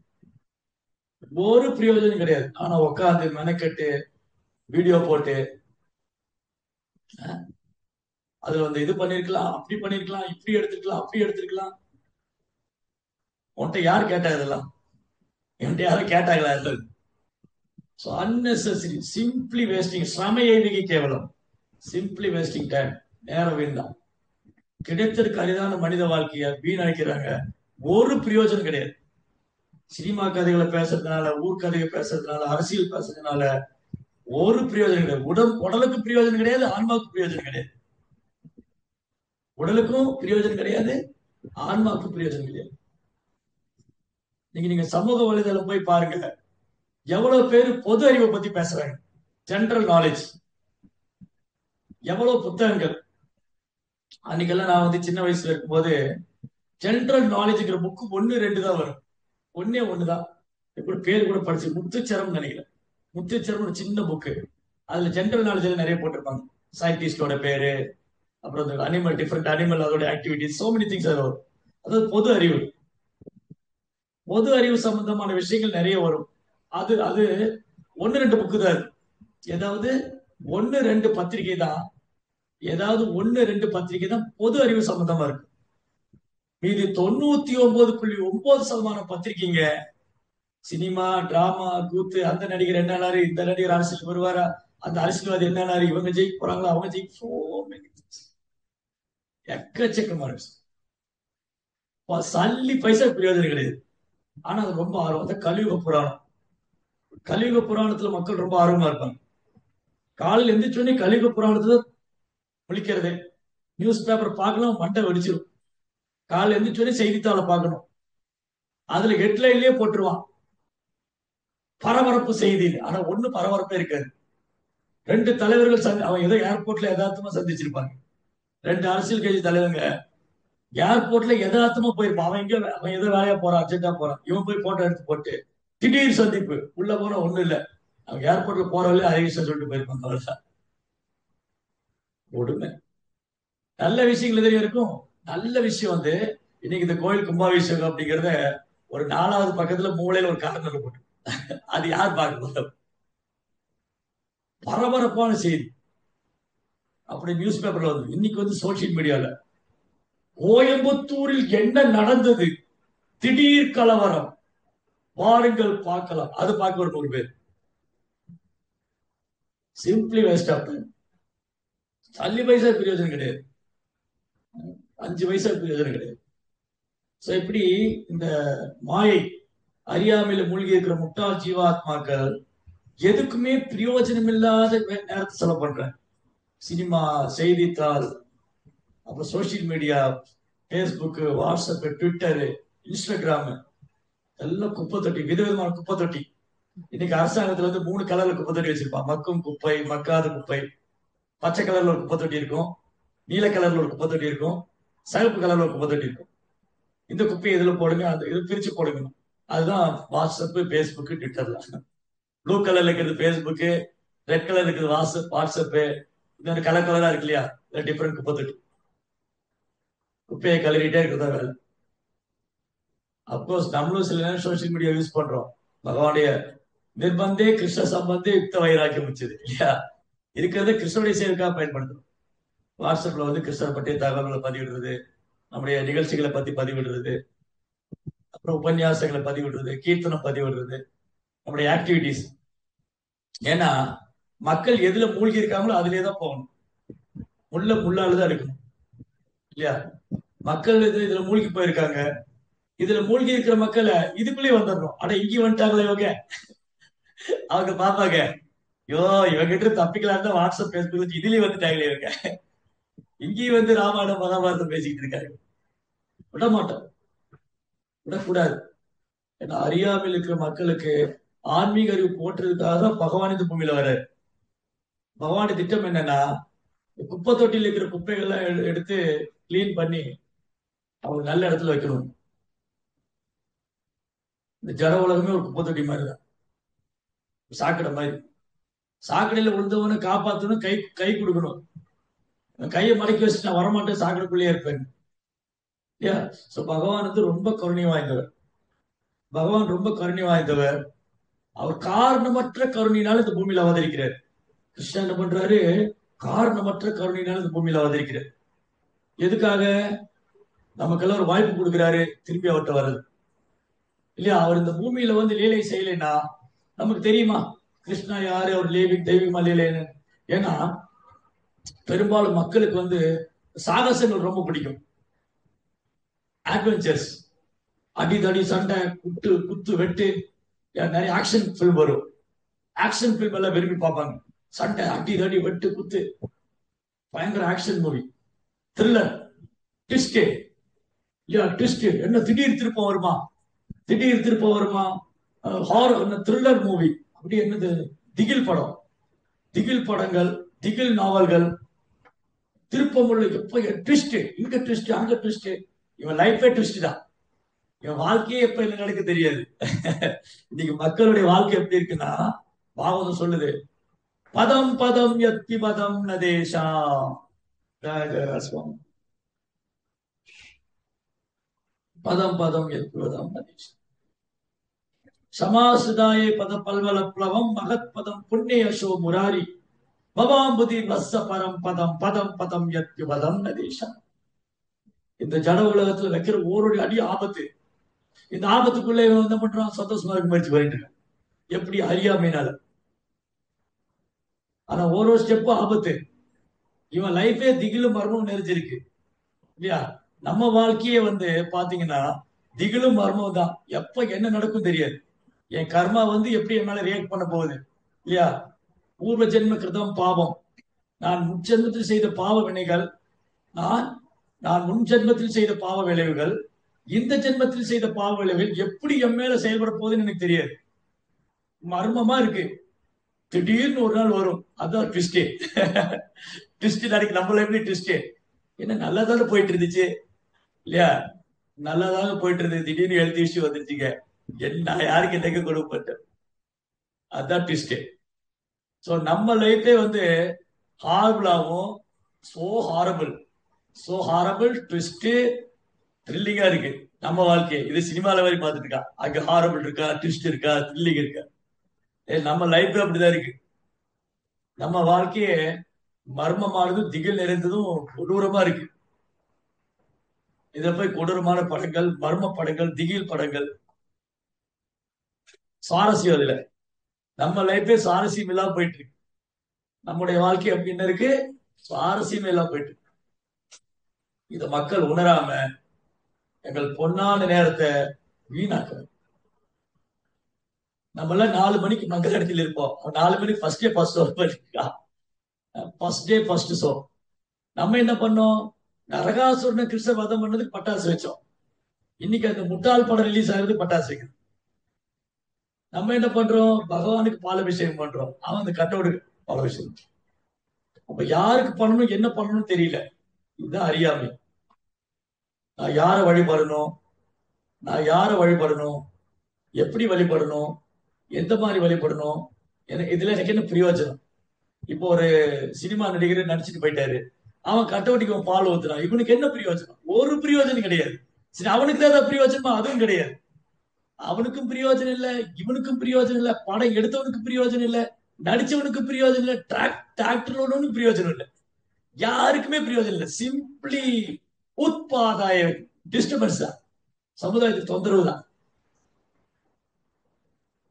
ஒரு பிரயோஜனம் கிடையாது. ஆனா உட்காந்து மெனக்கெட்டு வீடியோ போட்டு அதுல வந்து இது பண்ணிருக்கலாம், அப்படி பண்ணிருக்கலாம், இப்படி எடுத்துருக்கலாம், அப்படி எடுத்துருக்கலாம். உன்கிட்ட யார் கேட்டா இதெல்லாம், என்கிட்ட யாரும் கேட்டாங்களா? So unnecessary, simply wasting, சமயவிகி கேவலம், சிம்பிளி வேஸ்டிங் டைம், நேரம் வீண். கிடைத்திருக்க அரிதான மனித வாழ்க்கைய வீணடிக்கிறாங்க, ஒரு பிரயோஜனம் கிடையாது. சினிமா கதைகளை பேசுறதுனால, ஊர்கதையை பேசுறதுனால, அரசியல் பேசுறதுனால ஒரு பிரயோஜனம் கிடையாது. உடலுக்கு பிரயோஜனம் கிடையாது, ஆன்மாவுக்கு பிரயோஜனம் கிடையாது. உடலுக்கும் பிரயோஜனம் கிடையாது, ஆன்மாவுக்கும் பிரயோஜனம் கிடையாது. நீங்க சமூக வலைதளம் போய் பாருங்க, எவ்வளவு பேர் பொது அறிவை பத்தி பேசுறாங்க, ஜெனரல் நாலேஜ், எவ்வளவு புத்தகங்கள். அன்னைக்கெல்லாம் நான் வந்து சின்ன வயசுல இருக்கும்போது ஜெனரல் நாலேஜ்ங்கிற புக்கு 1-2 தான் வரும், ஒன்னே ஒண்ணுதான். இப்படி பேர் கூட படிச்சு, முத்துச்சரம் நினைக்கிறேன், முத்துச்சரம் ஒரு சின்ன புக்கு. அதுல ஜெனரல் நாலேஜ் நிறைய போட்டிருப்பாங்க, சயின்டிஸ்டோட பேரு, அப்புறம் அனிமல், டிஃப்ரெண்ட் அனிமல், அதோட ஆக்டிவிட்டிஸ், சோ மெனி திங்ஸ் அது வரும். அதாவது பொது அறிவு, பொது அறிவு சம்பந்தமான விஷயங்கள் நிறைய வரும். அது அது 1-2 புக்கு தான். ஏதாவது 1-2 பத்திரிகை தான், ஏதாவது 1-2 பத்திரிகை தான் பொது அறிவு சம்பந்தமா இருக்கு. மீது 99.9% பத்திரிகைங்க சினிமா, டிராமா, கூத்து, அந்த நடிகர் என்னாரு, இந்த நடிகர் அரசியல் வருவாரா, அந்த அரசியல்வாதி என்னாரு, இவங்க ஜெயிக்க போறாங்களா, அவங்க ஜெயிக்க, எக்கச்சக்கமா இருக்கு. சல்லி பைசா பிரயோஜனம் கிடையாது. ஆனா அது ரொம்ப ஆர்வம். அந்த கலியுக புராணம், கலியுக புராணத்துல மக்கள் ரொம்ப ஆர்வமா இருப்பாங்க. காலையில் எந்திரிச்சோடனே கலியுக புராணத்துல முழிக்கிறது, நியூஸ் பேப்பர் பார்க்கலாம், மண்டை வெடிச்சிடும். காலையில் எந்திரிச்சோடனே செய்தித்தாளை பார்க்கணும், அதுல ஹெட்லைன்லயே போட்டுருவான் பரபரப்பு செய்தி. ஆனா ஒண்ணு பரபரப்பே இருக்காது. 2 தலைவர்கள் அவன் ஏதோ ஏர்போர்ட்ல யதார்த்தமா சந்திச்சிருப்பாங்க, 2 அரசியல் கட்சி தலைவங்க ஏர்போர்ட்ல யதார்த்தமா போயிருப்பான். அவன் ஏதோ வேலையா போறான், அர்ஜென்டா போறான். இவன் போய் போட்டோ எடுத்து போட்டு திடீர் சந்திப்பு. உள்ள போனா ஒண்ணும் இல்ல. அவங்க ஏர்போர்ட்ல போறவங்களே ஹரிகிருஷ்ணன் சொல்லிட்டு போயிருப்பாங்க. அவ்வளவுதான். கொடுமை. நல்ல விஷயங்கள் எதிரி இருக்கும். நல்ல விஷயம் வந்து இன்னைக்கு இந்த கோயில் கும்பாபிஷேகம் அப்படிங்கறத ஒரு 4வது பக்கத்துல மூலையில ஒரு கார்னர்ல போட்டு அது யார் பார்க்க பரபரப்பான செய்தி. அப்படி நியூஸ் பேப்பர்ல வந்து இன்னைக்கு வந்து சோசியல் மீடியால கோயம்புத்தூரில் என்ன நடந்தது, திடீர் கலவரம், வாருங்கள் பார்க்கலாம். அது பார்க்க ஒரு 100 பேர். Simply waste of time. தள்ளி பைசா பிரயோஜனம் கிடையாது, 5 பைசா பிரயோஜனம் கிடையாது. இப்படி இந்த மாயை அறியாமையில மூழ்கி இருக்கிற முட்டாள் ஜீவாத்மாக்கள் எதுக்குமே பிரயோஜனம் இல்லாத நேரத்தை செலவு பண்றேன். சினிமா, செய்தித்தாள், அப்புறம் social media, Facebook, WhatsApp, Twitter, Instagram எல்லாம் குப்பை தொட்டி, விதவிதமான குப்பை தொட்டி. இன்னைக்கு அரசாங்கத்துல வந்து 3 கலர்ல குப்பை தொட்டி வச்சிருப்பான். மக்கும் குப்பை, மக்காத குப்பை. பச்சை கலர்ல ஒரு குப்பை தொட்டி இருக்கும், நீல கலர்ல ஒரு குப்பை தொட்டி இருக்கும், சிவப்பு கலர்ல ஒரு குப்பை தொட்டி இருக்கும். இந்த குப்பையை இதுல போடுங்க, அது இது பிரிச்சு போடுங்க. அதுதான் வாட்ஸ்அப், பேஸ்புக், ட்விட்டர்ல. ப்ளூ கலர்ல இருக்கிறது பேஸ்புக், ரெட் கலர்ல இருக்கிறது வாட்ஸ்அப், இன்னொரு கலர் கலரா இருக்கு இல்லையா, டிஃபரெண்ட் குப்பை தொட்டி. குப்பையை கலரிட்டே இருக்கிறதா வேலை. அப்கோர்ஸ் நம்மளும் சில நேரம் சோசியல் மீடியா யூஸ் பண்றோம். பகவானுடைய நிர்பந்தே கிருஷ்ண சம்பந்தே யுக்த வைராக்கியம் வச்சது இல்லையா, இருக்கிறத கிருஷ்ணனுடைய செயலுக்காக பயன்படுத்தணும். வாட்ஸ்அப்ல வந்து கிருஷ்ணரை பற்றிய தகவல்களை பதிவிடுறது, நம்முடைய நிகழ்ச்சிகளை பத்தி பதிவிடுறது, அப்புறம் உபன்யாசங்களை பதிவிடுறது, கீர்த்தனம் பதிவிடுறது, நம்முடைய ஆக்டிவிட்டிஸ். ஏன்னா மக்கள் எதுல மூழ்கி இருக்காங்களோ அதுலயே தான் போகணும். முள்ளாலதான் இருக்கணும் இல்லையா. மக்கள் இதுல மூழ்கி போயிருக்காங்க. இதுல மூழ்கி இருக்கிற மக்களை இதுக்குள்ளேயே வந்துடணும். ஆனா இங்கேயும் வந்துட்டாங்களே இவங்க, அவங்க பாப்பாங்க, ஐயோ இவங்கிட்ட தப்பிக்கலாம் தான் வாட்ஸ்அப், பேஸ்புக் இதுலயும் வந்துட்டாங்களே இவங்க, இங்கேயும் வந்து ராமாயணம் மகாபாரதம் பேசிக்கிட்டு இருக்காங்க. விட மாட்டோம், விடக்கூடாது. ஏன்னா அறியாமல் இருக்கிற மக்களுக்கு ஆன்மீக அறிவு போட்டுறதுக்காக தான் பகவான் இந்த பூமியில வர்றாரு. பகவானுடைய திட்டம் என்னன்னா, குப்பை தொட்டியில் இருக்கிற குப்பைகள்லாம் எடுத்து கிளீன் பண்ணி அவங்க நல்ல இடத்துல வைக்கணும். இந்த ஜட உலகமே ஒரு குப்பை தொட்டி மாதிரி தான், சாக்கடை மாதிரி. சாக்கடையில விழுந்தவனை காப்பாற்றணும், கை கை கொடுக்கணும். கையை மடக்கி வச்சுட்டு நான் வரமாட்டேன், சாக்கடைக்குள்ளேயே இருப்பேன். பகவான் வந்து ரொம்ப கருணை வாய்ந்தவர். பகவான் ரொம்ப கருணை வாய்ந்தவர். அவர் காரணமற்ற கருணையினால இந்த பூமியில அவதரிக்கிறார். கிருஷ்ணன் என்ன பண்றாரு, காரணமற்ற கருணையினால இந்த பூமியில அவதரிக்கிறார். எதுக்காக? நமக்கெல்லாம் ஒரு வாய்ப்பு கொடுக்கிறாரு திரும்பி அவர்கிட்ட வர்றது இல்லையா. அவர் இந்த பூமியில வந்து லீலை செய்யலைன்னா நமக்கு தெரியுமா கிருஷ்ணா யாரு, அவர் தெய்வீகமா லீலைன்னு? ஏன்னா பெரும்பாலும் மக்களுக்கு வந்து சாகசங்கள் ரொம்ப பிடிக்கும். அட்வென்ச்சர்ஸ், அடிதடி, சண்டை, குத்து வெட்டு, நிறைய ஆக்ஷன் பிலிம் வரும். ஆக்ஷன் பிலிம் எல்லாம் விரும்பி பார்ப்பாங்க. சண்டை, அடிதடி, வெட்டு, குத்து, பயங்கர ஆக்ஷன் மூவி. த்ரில்லர், ட்விஸ்ட் இல்லையா, ட்விஸ்ட் என்ன, திடீர் திருப்பம் வருமா, திடீர் திருப்பம் வருமா. ஹாரர், த்ரில்லர் மூவி, அப்படி என்னது, திகில் படம், திகில் படங்கள், திகில் நாவல்கள், திருப்பம் உள்ள எப்ப ட்விஸ்ட், இங்க ட்விஸ்ட், அங்க ட்விஸ்ட். இவன் லைஃபே ட்விஸ்ட் தான். இவன் வாழ்க்கையே எப்ப என்ன நடக்க தெரியாது. இன்னைக்கு மக்களுடைய வாழ்க்கை எப்படி இருக்குன்னா, பாகவதம் சொல்லுது, பதம் பதம் யத்தி பதம் நதேஷா. பதம் பதம் யத்தி பதம் நதேஷா. சமாசுதாயே பத பல்வல பிளவம் மகத் பதம் புண்ணியசோ முராரி பவாம்புதி வஸ்ஸ பரம் பதம் பதம் பதம் யத்தி பதம் நதேஷா. இந்த ஜட உலகத்துல வைக்கிற ஓரோட அடி ஆபத்து. இந்த ஆபத்துக்குள்ள இவன் என்ன பண்றான், சந்தோஷமா இருக்க முயற்சி பண்ணிட்டு இருக்கான். எப்படி? அறியாமையினால. ஆனா ஒரு ஸ்டெப் ஆபத்து. இவன் லைஃபே திகிலும் மர்மம் நிறைஞ்சிருக்கு இல்லையா. நம்ம வாழ்க்கையே வந்து பாத்தீங்கன்னா திகிலும் மர்மம் தான். எப்ப என்ன நடக்கும் தெரியாது. என் கர்மா வந்து எப்படி என் மேல ரியாக்ட் பண்ண போகுது இல்லையா. பூர்வ ஜென்ம கிருதம் பாவம், நான் முன் ஜென்மத்தில் செய்த பாவ வினைகள், நான் நான் முன் ஜென்மத்தில் செய்த பாவ விளைவுகள், இந்த ஜென்மத்தில் செய்த பாவ விளைவுகள் எப்படி என் மேல செயல்பட போகுதுன்னு எனக்கு தெரியாது. மர்மமா இருக்கு. திடீர்னு ஒரு நாள் வரும், அதான் ட்விஸ்டே. ட்விஸ்ட் நாளைக்கு நம்மள எப்படி ட்விஸ்டே. என்ன நல்லா தானே போயிட்டு இருந்துச்சு இல்லையா? நல்லா தானே போயிட்டு இருந்தது, திடீர்னு ஹெல்த் இஷ்யூ வந்துருச்சுங்க. என்ன யாருக்கு என்னைக்கு கொடுப்பட்டேன், அதுதான் ட்விஸ்ட். ஸோ நம்ம லைஃபே வந்து ஹாரபிளாகவும், so horrible, so horrible, twist, த்ரில்லிங்கா இருக்கு நம்ம வாழ்க்கை. இது சினிமால மாதிரி பார்த்துட்டு இருக்கா, அங்க ஹாரபிள் இருக்கா, ட்விஸ்ட் இருக்கா, த்ரில்லிங் இருக்கா? நம்ம லைஃப் அப்படிதான் இருக்கு. நம்ம வாழ்க்கையே மர்மமானதும் திகில் நிறைந்ததும் கொடூரமா இருக்கு. இத போய் கொடூரமான படங்கள், மர்ம படங்கள், திகில் படங்கள், சுவாரஸ்யம் அதுல. நம்ம லைஃபே சுவாரஸ்யம் இல்லாம போயிட்டு இருக்கு. நம்முடைய வாழ்க்கை அப்படின்னு இருக்கு, சுவாரஸ்யமே இல்லாம போயிட்டு இருக்கு. இத மக்கள் உணராம எங்கள் பொன்னான நேரத்தை வீணாக்குறோம். நம்ம எல்லாம் 4 மணிக்கு மங்கள இடத்துல இருப்போம். 4 மணிக்கு ஃபர்ஸ்ட் டே ஃபர்ஸ்ட் ஷோ பண்ணிருக்கா, ஃபர்ஸ்ட் டே ஃபர்ஸ்ட் ஷோ. நம்ம என்ன பண்ணோம்? நரகாசுரனை கிருஷ்ண வதம் பண்ணதுக்கு பட்டாசு வச்சோம். இன்னைக்கு அந்த முட்டாள் படம் ரிலீஸ் ஆகுது, பட்டாசு வைக்கணும். நம்ம என்ன பண்றோம்? பகவானுக்கு பாலாபிஷேகம் பண்றோம், அவன் அந்த கட்டோடு பாலாபிஷேகம். அப்ப யாருக்கு பண்ணணும், என்ன பண்ணணும்னு தெரியல. இதுதான் அறியாமை. நான் யாரை வழிபடணும், நான் யாரை வழிபடணும், எப்படி வழிபடணும், எந்த மாதிரி வழிபடணும், இதுல எனக்கு என்ன பிரயோஜனம்? இப்போ ஒரு சினிமா நடிகர் நடிச்சுட்டு போயிட்டாரு, அவன் கட்டோட்டிக்கு பால் ஊத்துறான், இவனுக்கு என்ன பிரயோஜனம்? ஒரு பிரயோஜனம் கிடையாது. சரி, அவனுக்கு தான் ஏதாவது பிரயோஜனமா? அதுவும் கிடையாது. அவனுக்கும் பிரயோஜனம் இல்ல, இவனுக்கும் பிரயோஜனம் இல்ல, படம் எடுத்தவனுக்கு பிரயோஜனம் இல்ல, நடிச்சவனுக்கு பிரயோஜனம் இல்ல, டிராக்டர் பிரயோஜனம் இல்ல, யாருக்குமே பிரயோஜனம் இல்ல. சிம்பிளி உட்பாதாய டிஸ்டர்பன்ஸ் தான், சமுதாயத்துக்கு தொந்தரவு தான்.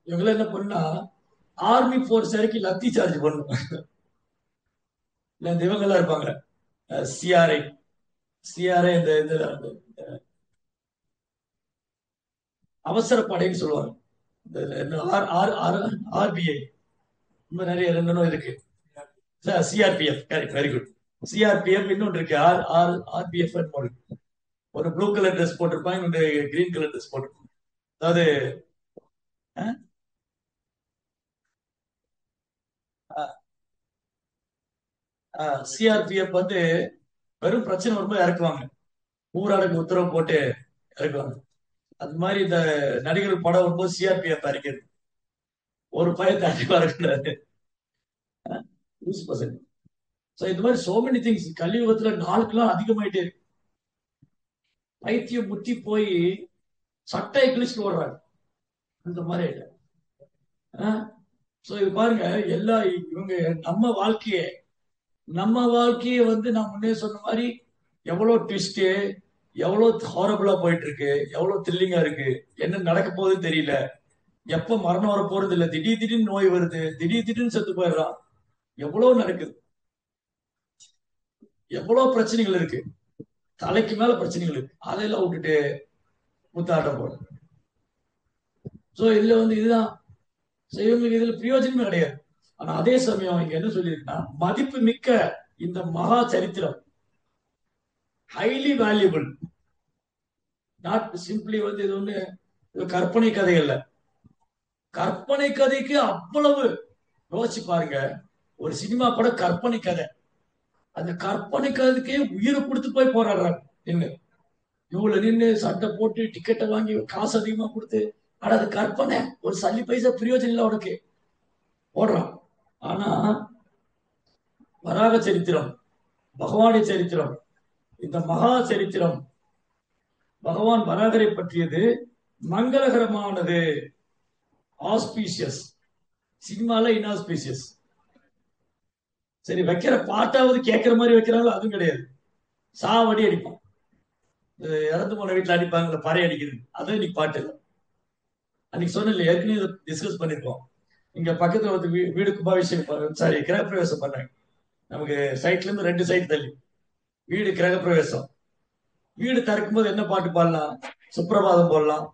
இவங்க என்ன பண்ணா, ஆர்மி போர்ஸ் இறக்கி லத்தி சார்ஜ் பண்ணும். இல்ல இந்த இவங்க எல்லாம் இருப்பாங்க, சிஆர்ஐ, சிஆர்ஐ இந்த இதுல அவசர படைன்னு சொல்லுவாங்க. ஆர்பிஐ, இன்னும் நிறைய ரெண்டு இருக்கு. CRPF, correct, very good. CRPF இன்னொன்று இருக்கு, ஆர்பிஎஃப். ஒரு ப்ளூ கலர் ட்ரெஸ் போட்டிருப்பாங்க, இன்னொன்று கிரீன் கலர் ட்ரெஸ் போட்டிருப்பாங்க. அதாவது சிஆர்பிஎஃப் வந்து வெறும் பிரச்சனை வரும்போது இறக்குவாங்க, ஊரடங்கு உத்தரவு போட்டு இறக்குவாங்க. அது மாதிரி இந்த நடிகர் படம் வரும்போது சிஆர்பிஎஃப் அறிக்கிறது, ஒரு பயத்தை அதிகமா இருக்கக்கூடாது, லூஸ் பசங்க. சோ இந்த மாதிரி சோ மெனி திங்ஸ் கலியுகத்துல நாளுக்கு நாள் அதிகமாயிட்டே இருக்கு. பைத்தியம் முத்தி போய் சட்டை கிழிச்சுட்டு ஓடுறாங்க, அந்த மாதிரி ஆயிட்டாங்க. சோ இது பாருங்க, எல்லா இவங்க நம்ம வாழ்க்கையே, நம்ம வாழ்க்கையை வந்து நான் முன்னே சொன்ன மாதிரி எவ்வளவு ட்விஸ்ட், எவ்வளவு ஹாரபிளா போயிட்டு இருக்கு, எவ்வளவு த்ரில்லிங்கா இருக்கு, என்ன நடக்க போகுதுன்னு தெரியல, எப்ப மரணம் வர போறது இல்ல, திடீர் திடீர்னு நோய் வருது, திடீர் திடீர்னு செத்து போயிடுறான், எவ்வளவு நடக்குது, எவ்வளவு பிரச்சனைகள் இருக்கு, தலைக்கு மேல பிரச்சனைகள் இருக்கு, அதையெல்லாம் விட்டுட்டு முத்தாட்டம் போடும். சோ இதுல வந்து இதுதான், இவங்களுக்கு இதுல பிரயோஜனமே கிடையாது. ஆனா அதே சமயம் இங்க என்ன சொல்லியிருக்குன்னா, மதிப்பு மிக்க இந்த மகா சரித்திரம், ஹைலி வேல்யூபிள், நாட் சிம்பிளி வந்து இது ஒண்ணு கற்பனை கதை அல்ல. கற்பனை கதைக்கு அவ்வளவு யோசிச்சு பாருங்க. ஒரு சினிமா படம் கற்பனை கதை, அந்த கற்பனை கதைக்கே உயிரை கொடுத்து போய் போராடுறாங்க. நின்று இவ்வளவு நின்று சண்டை போட்டு டிக்கெட்டை வாங்கி காசு அதிகமா கொடுத்து, ஆனா அது கற்பனை, ஒரு சல்லி பைசா பிரயோஜனம் இல்லை உனக்கு, போடுறான். ஆனா வராக சரித்திரம், பகவானுடைய சரித்திரம், இந்த மகா சரித்திரம், பகவான் வராகரை பற்றியது மங்களகரமானது, ஆஸ்பீஷியஸ். சினிமால இன்ஆஸ்பீஷியஸ். சரி, வைக்கிற பாட்டாவது கேட்கிற மாதிரி வைக்கிறாங்களோ, அதுவும் கிடையாது. சாவடி அடிப்பான், இறந்து போன வீட்டுல அடிப்பாங்க பறை அடிக்கிறது, அதுவும் இன்னைக்கு பாட்டு இல்லை. அன்னைக்கு சொன்ன ஏற்கனவே டிஸ்கஸ் பண்ணிருக்கோம். இங்க பக்கத்துல வந்து வீடு கும்பாபிஷேகம், சாரி கிரகப்பிரவேசம் பண்ணாங்க. நமக்கு சைட்ல இருந்து 2 சைட் தள்ளி வீடு கிரகப்பிரவேசம். வீடு திறக்கும் போது என்ன பாட்டு பாடலாம்? சுப்பிரபாதம் போடலாம்,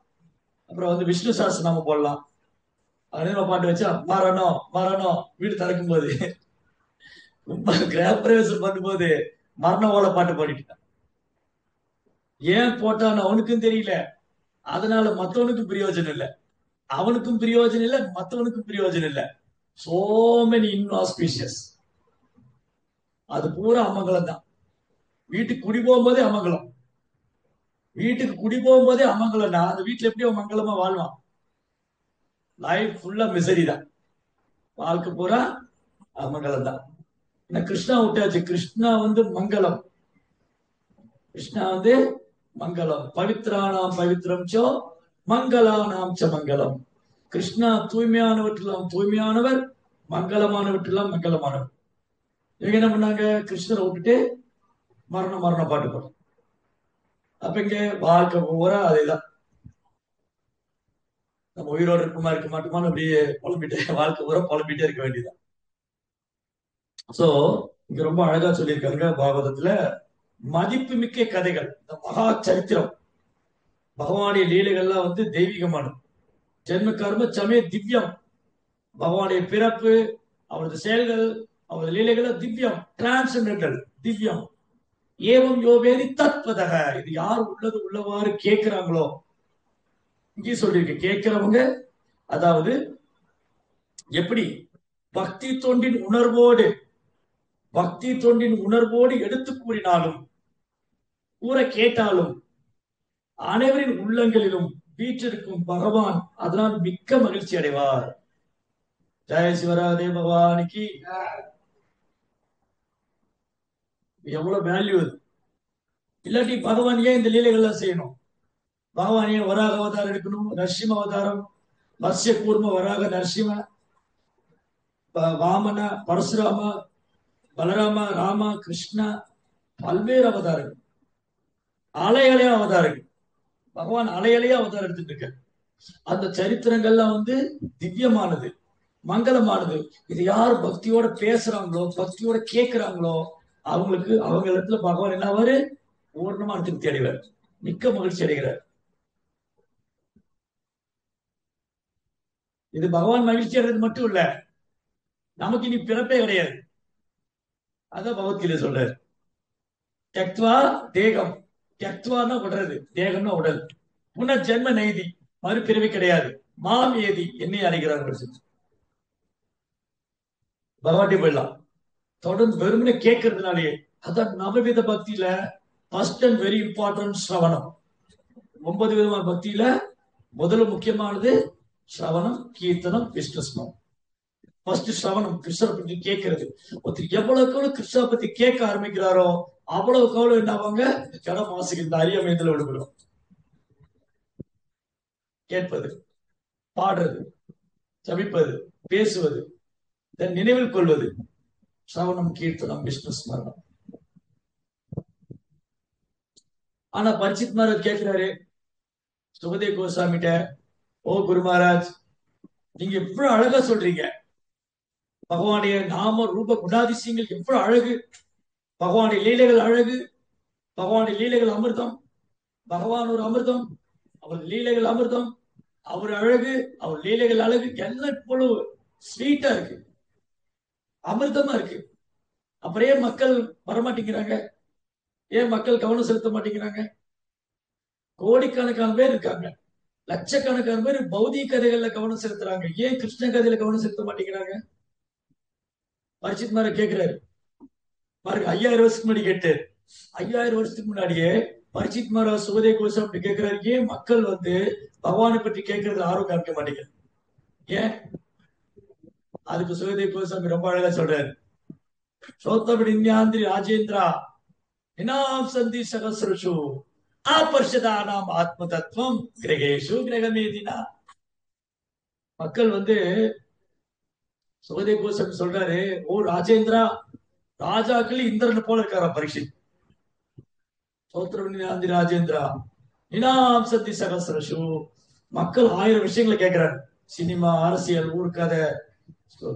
அப்புறம் வந்து விஷ்ணு சாஸ்திரநாமம் போடலாம். அதே பாட்டு வச்சா மரணம் மரணம் வீடு திறக்கும் போது, கிரகப்பிரவேசம் பண்ணும்போது மரண ஓலை பாட்டு பாடிட்டு, ஏன் போட்டான்னு அவனுக்கும் தெரியல. அதனால மத்தவனுக்கும் பிரயோஜனம் இல்லை, அவனுக்கும் பிரயோஜனம் இல்லை, மத்தவனுக்கும் பிரயோஜனம் இல்லை. So many inauspicious. அது பூரா அமங்கலம் தான். வீட்டுக்கு குடி போகும்போதே அமங்கலம். வீட்டுக்கு குடி போகும்போதே அமங்கலம்னா அந்த வீட்டுல எப்படி அவன் மங்களமா வாழ்வான்? லைஃப் ஃபுல்லா மிசரி தான். வாழ்க்கை பூரா அமங்கலம் தான். கிருஷ்ணா விட்டாச்சு. கிருஷ்ணா வந்து மங்களம். கிருஷ்ணா வந்து மங்களம். பவித்ரானாம் பவித்ரம் சோ மங்களானாம் ச மங்களம். கிருஷ்ணா தூய்மையானவற்றெல்லாம் தூய்மையானவர், மங்களமானவற்றெல்லாம் மங்களமானவர். இவங்க என்ன பண்ணாங்க? கிருஷ்ணரை விட்டுட்டு மரணம் மரண பாட்டு பாடும். அப்ப இங்க வாழ்க்கை பூரா அதேதான். நம்ம உயிரோடு இருக்குமா இருக்க மாட்டோமான்னு அப்படியே புலம்பிட்டே வாழ்க்கை பூரா புலம்பிட்டே இருக்க வேண்டியதான். சோ இங்க ரொம்ப அழகா சொல்லியிருக்காங்க பாகவதத்துல. மதிப்புமிக்க கதைகள், இந்த மகா சரித்திரம், பகவானுடைய லீலைகள்லாம் வந்து தெய்வீகமானது. ஜென்ம கர்ம சமய திவ்யம். பகவானுடைய பிறப்பு, அவரது செயல்கள், அவரது லீலைகள் திவ்யம், டிரான்சென்டென்டல், திவ்யம். ஏவம் யோவேதி தத்வதக. இது யார் உள்ளது உள்ளவாறு கேட்கிறாங்களோ, இங்கே சொல்லியிருக்கு கேட்கிறவங்க, அதாவது எப்படி பக்தி தொண்டின் உணர்வோடு, பக்தி தொண்டின் உணர்வோடு எடுத்து கூறினாலும், கூற கேட்டாலும் அனைவரின் உள்ளங்களிலும் வீற்றிருக்கும் பகவான் அதனால் மிக்க மகிழ்ச்சி அடைவார். ஜெய சிவராதே பகவானுக்கு. எவ்வளவு வேல்யூ அது. இல்லாட்டி பகவான் ஏன் இந்த லீலைகள்லாம் செய்யணும்? பகவான் ஏன் வராக அவதாரம் எடுக்கணும்? நரசிம்ம அவதாரம், மத்ஸ்ய கூர்ம வராக நரசிம்ம, வாமன, பரசுராம, பலராம, ராமா, கிருஷ்ணா, பல்வேறு அவதாரங்கள், அலையலையா அவதாரங்கள். பகவான் அலையலையா அவதாரம் எடுத்துட்டு இருக்க. அந்த சரித்திரங்கள்லாம் வந்து திவ்யமானது, மங்களமானது. இது யார் பக்தியோட பேசுறாங்களோ, பக்தியோட கேட்கிறாங்களோ, அவங்களுக்கு அவங்க இடத்துல பகவான் என்னவாரு? பூர்ணமான திருப்தி அடைவார், மிக்க மகிழ்ச்சி அடைகிறார். இது பகவான் மகிழ்ச்சி அடைறது மட்டும் இல்ல, நமக்கு இனி பிறப்பே கிடையாது. அதான் பகவத்கீதை சொல்றாரு. தக்வா தேகம். தக்வான்னா விடுறது, தேகம்னா உடல். புனர்ஜென்ம நெய்தி, மறுபிறவி கிடையாது. மாம் ஏதி, என்னை அடைகிறார்கள். பகவான்டி போயிடலாம். தொடர்ந்து வெறுமனே கேட்கறதுனாலேயே. அதான் நவவித பக்தியில ஃபர்ஸ்ட் அண்ட் வெரி இம்பார்ட்டன்ட் ஸ்ரவணம். 9 விதமான பக்தியில முதல்ல முக்கியமானது ஸ்ரவணம், கீர்த்தனம், விஷ்ணுஸ்மம். ஃபர்ஸ்ட் ஸ்ரவணம், கிருஷ்ணரை பத்தி கேட்கறது. ஒருத்தர் எவ்வளவுக்கு கிருஷ்ணரை பத்தி கேட்க ஆரம்பிக்கிறாரோ அவ்வளவுக்கு அவ்வளவு என்ன ஆவாங்க? ஜட மாசுக்கு இந்த அரியமயத்துல விடுபடும். கேட்பது, பாடுறது, ஜபிப்பது, பேசுவது, நினைவில் கொள்வது, ஸ்ரவணம், கீர்த்தனம், விஷ்ணு ஸ்மரணம். ஆனா பரிசித் மகாராஜ் கேட்கிறாரு சுகதேவ் கோஸ்வாமிட்ட, ஓ குரு மகாராஜ், நீங்க எவ்வளவு அழகா சொல்றீங்க, பகவானுடைய நாம ரூப குணாதிசயங்கள் எவ்வளவு அழகு, பகவானுடைய லீலைகள் அழகு, பகவானுடைய லீலைகள் அமிர்தம், பகவான் ஒரு அமிர்தம், அவர் லீலைகள் அமிர்தம், அவர் அழகு, அவர் லீலைகள் அழகு, எல்லாம் இவ்வளவு ஸ்வீட்டா இருக்கு, அமிர்தமா இருக்கு. அப்புறம் ஏன் மக்கள் வரமாட்டேங்கிறாங்க? ஏன் மக்கள் கவனம் செலுத்த மாட்டேங்கிறாங்க? கோடிக்கணக்கான பேர் இருக்காங்க, லட்சக்கணக்கான பேர் பௌதிக கதைகள்ல கவனம் செலுத்துறாங்க. ஏன் கிருஷ்ண கதையில கவனம் செலுத்த மாட்டேங்கிறாங்க? பரிசித் மார கேட்கிறாரு பாருங்க. 5000 வருஷத்துக்கு முன்னாடி கேட்டு, 5000 வருஷத்துக்கு முன்னாடியே பரிசித் மகாராஜ் சுகதேவ் கோஸ்வாமி கேட்கிறாரு, ஏன் மக்கள் வந்து பகவானை பற்றி கேட்கறது ஆர்வம் காமிக்க மாட்டேங்குது? ஏன்? அதுக்கு சுகதேவ் கோஸ்வாமி ரொம்ப அழகா சொல்றாரு. சோத்தபடிஞாந்திரி ராஜேந்திரா இனாம் சந்தி சகசிரஷு ஆபர்ஷதானாம் ஆத்ம தத்துவம் கிரகேஷு கிரகமேதினா. மக்கள் வந்து சுகதேவ் கோஸ்வாமி சொல்றாரு, ஓ ராஜேந்திரா, ராஜாக்கள் இந்திரன் போல இருக்காரா பரீட்சித். சோத்திரபடிஞாந்தி ராஜேந்திரா இனாம் சந்தி சகசிரஷு. மக்கள் 1000 விஷயங்களை கேட்கிறாங்க. சினிமா, அரசியல், ஊர்கதை,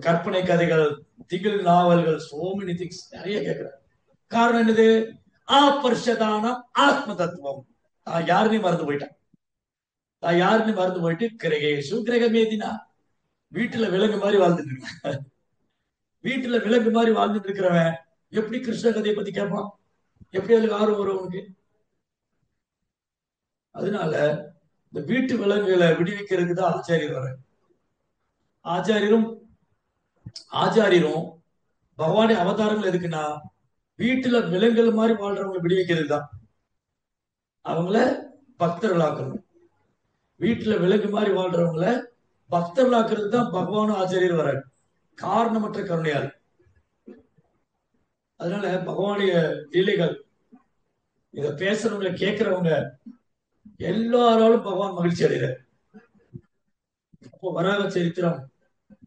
கற்பனை கதைகள், திகில் நாவல்கள், சோ மெனி திங்ஸ் நிறைய கேட்கிறார். காரணம் என்னது? ஆபர்ஷதானம் ஆத்ம தத்துவம். நான் யாருன்னு மறந்து போயிட்டேன். நான் யாருன்னு மறந்து போயிட்டு கிரகேஷு கிரகமேதினா, வீட்டுல விலங்கு மாதிரி வாழ்ந்துட்டு இருக்கேன். வீட்டுல விலங்கு மாதிரி வாழ்ந்துட்டு இருக்கிறவன் எப்படி கிருஷ்ண கதையை பத்தி கேட்பான்? எப்படி அதுக்கு ஆர்வம் வரும் உனக்கு? அதனால இந்த வீட்டு விலங்குகளை விடுவிக்கிறதுக்கு தான் ஆச்சாரியர் வர. ஆச்சாரியரும் ஆச்சாரியரும் பகவானுடைய அவதாரங்கள் எதுக்குன்னா வீட்டுல விலங்குகள் மாதிரி வாழ்றவங்களை விடுவிக்கிறது தான், அவங்கள பக்தர்களாக்கணும். வீட்டுல விலங்கு மாதிரி வாழ்றவங்கள பக்தர்களாக்குறது தான் பகவானும் ஆச்சாரியர் வர்றாரு, காரணமற்ற கருணையால். அதனால பகவானுடைய லீலைகள் இத பேசுறவங்க கேட்கிறவங்க எல்லாராலும் பகவான் மகிழ்ச்சி அடைகிறார். அப்போ வராக சரித்திரம்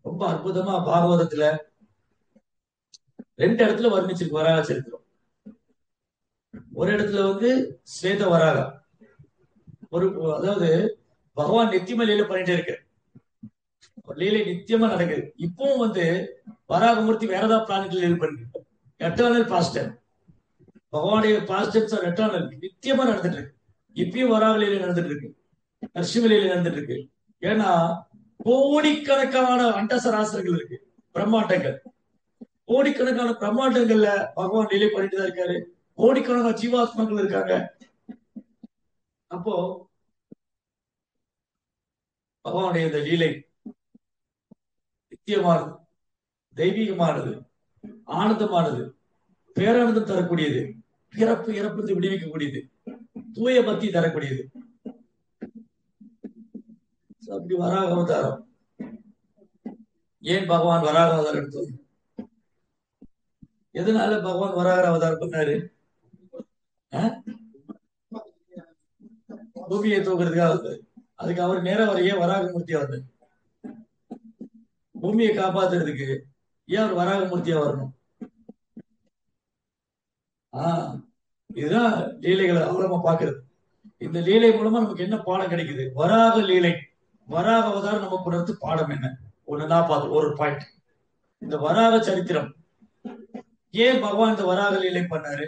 ரொம்ப அற்புதமா பாகவதத்துல 2 இடத்துல வர்ணிச்சிருக்கு வராக சரித்திரம். ஒரு இடத்துல ஸ்வேத வராகா, அதாவது பகவான் நித்தியமா லீலை பண்ணிட்டே இருக்கு, லீலை நித்தியமா நடக்குது. இப்பவும் வராகமூர்த்தி வேற ஏதாவது பிளானட்ல லீலை பண்ணிருக்கு. எட்டர்னல் பாஸ்டர், பகவானுடைய பாஸ்டர்ஸ் ஆர் எட்டர்னல், நித்தியமா நடந்துட்டு இருக்கு. இப்பயும் வராக லீலை நடந்துட்டு இருக்கு, நரசிம்ம லீலை நடந்துட்டு இருக்கு. ஏன்னா கோடிக்கணக்கான அண்டசராசர்கள் இருக்கு, பிரம்மாண்டங்கள். கோடிக்கணக்கான பிரம்மாண்டங்கள்ல பகவான் லீலை பண்ணிட்டு தான் இருக்காரு. கோடிக்கணக்கான ஜீவாத்மாக்கள் இருக்காங்க. அப்போ பகவானுடைய இந்த லீலை நித்தியமானது, தெய்வீகமானது, ஆனந்தமானது, பேரானந்தம் தரக்கூடியது, பிறப்பு இறப்பு விடுவிக்கக்கூடியது, தூய பக்தி தரக்கூடியது. அப்படி வராக அவதாரம். ஏன் பகவான் வராக அவதாரம் எடுத்தது? எதனால பகவான் வராக அவதாரம் பண்ணாரு? பூமியை தூக்குறதுக்காக வந்தாரு. அதுக்கு அவர் நேரம் வரையே வராகமூர்த்தியா வந்தார். பூமியை காப்பாத்துறதுக்கு ஏன் அவர் வராகமூர்த்தியா வரணும்? இதுதான் லீலைகளை அவ்வளவா பாக்குறது. இந்த லீலை மூலமா நமக்கு என்ன பாடம் கிடைக்குது? வராக லீலை, வராக அவதாரம் நமக்கு உணர்த்து பாடம் என்ன? ஒண்ணுதான் பார்த்து ஒரு பாயிண்ட். இந்த வராக சரித்திரம், ஏன் பகவான் இந்த வராக லீலை பண்ணாரு?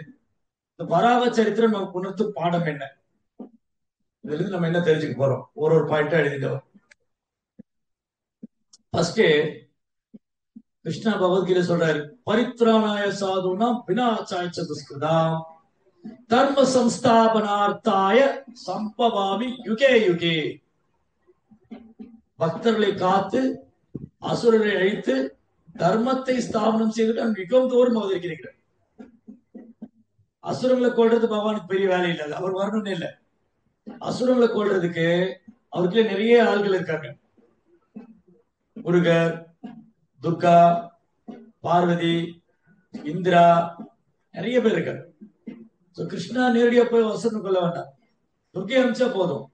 இந்த வராக சரித்திரம் நமக்கு உணர்த்து பாடம் என்ன? இதுல இருந்து நம்ம என்ன தெரிஞ்சுக்க போறோம்? ஒரு பாயிண்டா எழுதிட்டோம். ஃபர்ஸ்ட் கிருஷ்ணா பகவத்கீதை சொல்றாரு, பரித்ராணாய சாதுனா விநாசாய சதுஷ்கிருதாம் தர்ம சம்ஸ்தாபனார்த்தாய சம்பவாமி யுகே யுகே. பக்தர்களை காத்து அசுரரை அழித்து தர்மத்தை ஸ்தாபனம் செய்துட்டு நான் யுகம் தோறும் அவதரிக்கிறேன். அசுரங்களை கொள்றது பகவானுக்கு பெரிய வேலை இல்லை, அவர் வரணும்னு இல்லை. அசுரங்களை கொள்றதுக்கு அவருக்குள்ள நிறைய ஆள்கள் இருக்காங்க. முருகர், துர்கா, பார்வதி, இந்திரா, நிறைய பேர் இருக்காங்க. கிருஷ்ணா நேரடியா போய் அசுரனை கொள்ள வேண்டாம், துர்கை அனுப்பிச்சா போதும்,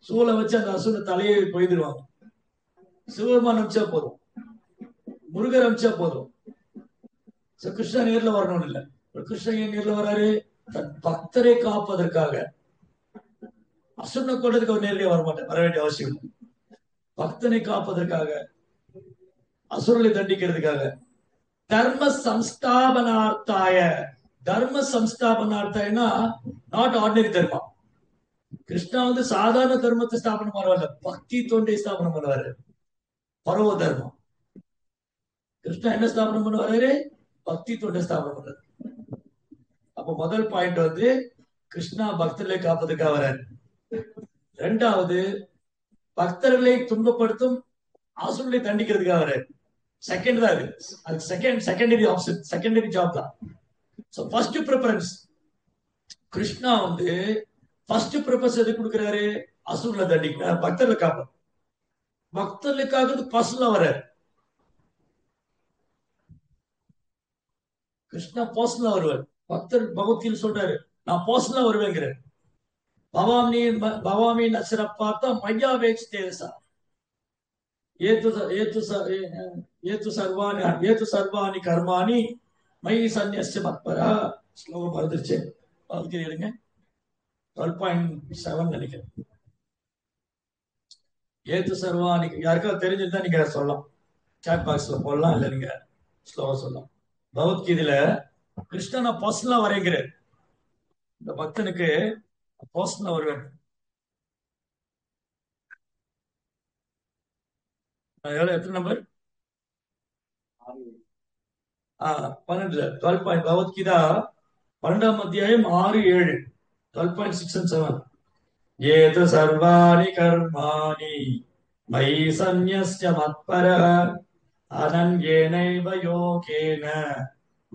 சூளை வச்சு அந்த அசுர தலையை போய்திருவாங்க. சிவபெருமான் அனுப்பிச்சா போதும், முருகர் அனுப்பிச்சா போதும். கிருஷ்ணா நேர்ல வரணும்னு இல்லை. கிருஷ்ணன் ஏன் நேர்ல வராரு? தன் பக்தரை காப்பதற்காக. அசுரனை கொள்றதுக்கு அவர் நேரடியா வரமாட்டார், வர வேண்டிய அவசியம் இல்லை. பக்தனை காப்பதற்காக, அசுரனை தண்டிக்கிறதுக்காக. தர்ம சம்ஸ்தாபனார்த்தாய, தர்ம சம்ஸ்தாபனார்த்தாயனா நாட் ஆர்டினரி தர்மா. கிருஷ்ணா சாதாரண தர்மத்தை ஸ்தாபனம் பண்ணுவாங்க, பக்தி தொண்டை ஸ்தாபனம் பண்ணுவாரு, பரவ தர்மம். கிருஷ்ணா என்ன ஸ்தாபனம் பண்ணுவாரு? பக்தி தொண்டை ஸ்தாபனம் பண்றாரு. அப்ப முதல் பாயிண்ட் கிருஷ்ணா பக்தர்களை காப்பதற்காக வராரு. இரண்டாவது, பக்தர்களை துன்பப்படுத்தும் அசுரனை தண்டிக்கிறதுக்காக வராரு. செகண்ட் தான் அது செகண்டரி ஆப்ஷன், செகண்டரி ஜாப் தான். First preference Krishna first preference எது கொடுக்கிறாரு? அசுரனை தண்டிக்க, பக்தர்களை காப்ப. பக்தர்களுக்காக பர்சனலா வராரு. கிருஷ்ணா பர்சனலா வருவார். பக்தர் பகவத்கீதை சொல்றாரு, நான் பர்சனலா வருவேங்கிறார். பவாமி நசரப்பாத்தா மையா வேச் தேசா ஏத்து சர்வாணி கர்மாணி மயி சந்நியஸ்ய மத்பரா. ஸ்லோகம் மறந்துருச்சு, பகவத்கீதை எடுங்க, 12.7 நினைக்கிறேன். ஏத்து சர்வாணி யாருக்காவது தெரிஞ்சிருந்தா நீங்க சொல்லலாம், சாட் பாக்ஸ்ல போடலாம், இல்ல நீங்க ஸ்லோகம் சொல்லலாம். பகவத்கீதையில கிருஷ்ணனை பர்சனலா வரைகிறார். இந்த பக்தனுக்கு பர்சனலா வருவேன். எத்தனை நம்பர்? 12. 12. பகவத்கீதா 12ஆம் அத்தியாயம் 6, 7. 12.6 and 7. ஏது சர்வாணி கர்மாணி மயி சந்நியஸ்ய மத்பரஹ அனன்யேனைவ யோகேன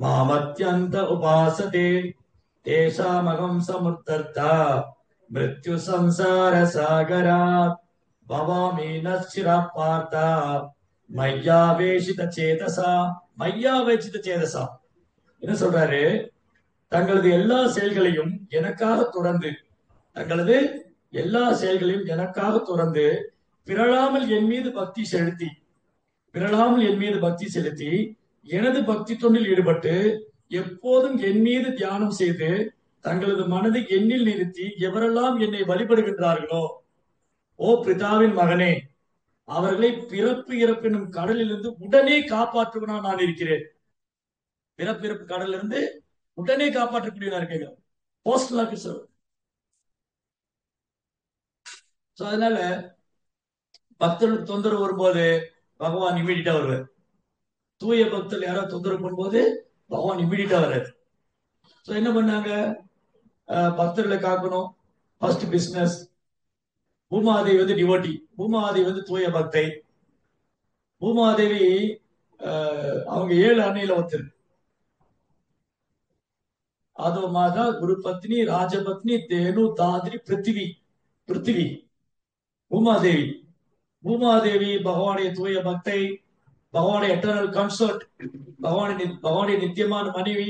மாமத்யந்த உபாசதே தேஷாமகம் சமுத்தர்த்தா மிருத்யு சம்சார சாகராத் பவாமி நச்சிரா பார்த்தா மையாவேஷித சேதசா. மையாவேஷித சேதசா என்ன சொல்றாரு? தங்களது எல்லா செயல்களையும் எனக்காக துறந்து, தங்களது எல்லா செயல்களையும் எனக்காக துறந்து, பிறழாமல் என் மீது பக்தி செலுத்தி, பிறழாமல் என் மீது பக்தி செலுத்தி, எனது பக்தி தொண்டில் ஈடுபட்டு, எப்போதும் என் மீது தியானம் செய்து, தங்களது மனதை எண்ணில் நிறுத்தி எவரெல்லாம் என்னை வழிபடுகின்றார்களோ, ஓ பிதாவின் மகனே, அவர்களை பிறப்பு இறப்பினும் கடலிலிருந்து உடனே காப்பாற்றுவனா நான் இருக்கிறேன். பிறப்பு இறப்பு கடலிலிருந்து உடனே காப்பாற்றக்கூடியவனா இருக்கீங்க. Postal officer. அதனால பக்தர்களுக்கு தொந்தரவு வரும்போது பகவான் இமீடியட்டா வருவார். தூய பக்தர்கள் யாராவது தொந்தரவு பண்ணும்போது பகவான் இமீடியட்டா வர்றாரு. என்ன பண்ணாங்க? பக்தர்களை காக்கணும். First business. பூமாதேவி வந்து டிவோட்டி, பூமாதேவி வந்து தூய பக்தை. பூமாதேவி அவங்க 7 அன்னையில ஒருத்தர். அதோ மாதா, குரு பத்னி, ராஜபத்னி, தேனு, தாத்ரி, பிருத்திவி. பிருத்திவி பூமாதேவி. பூமாதேவி பகவானுடைய தூய பக்தை, பகவானுடைய எட்டர்னல் கன்சர்ட், பகவானுடைய நித்தியமான மனைவி,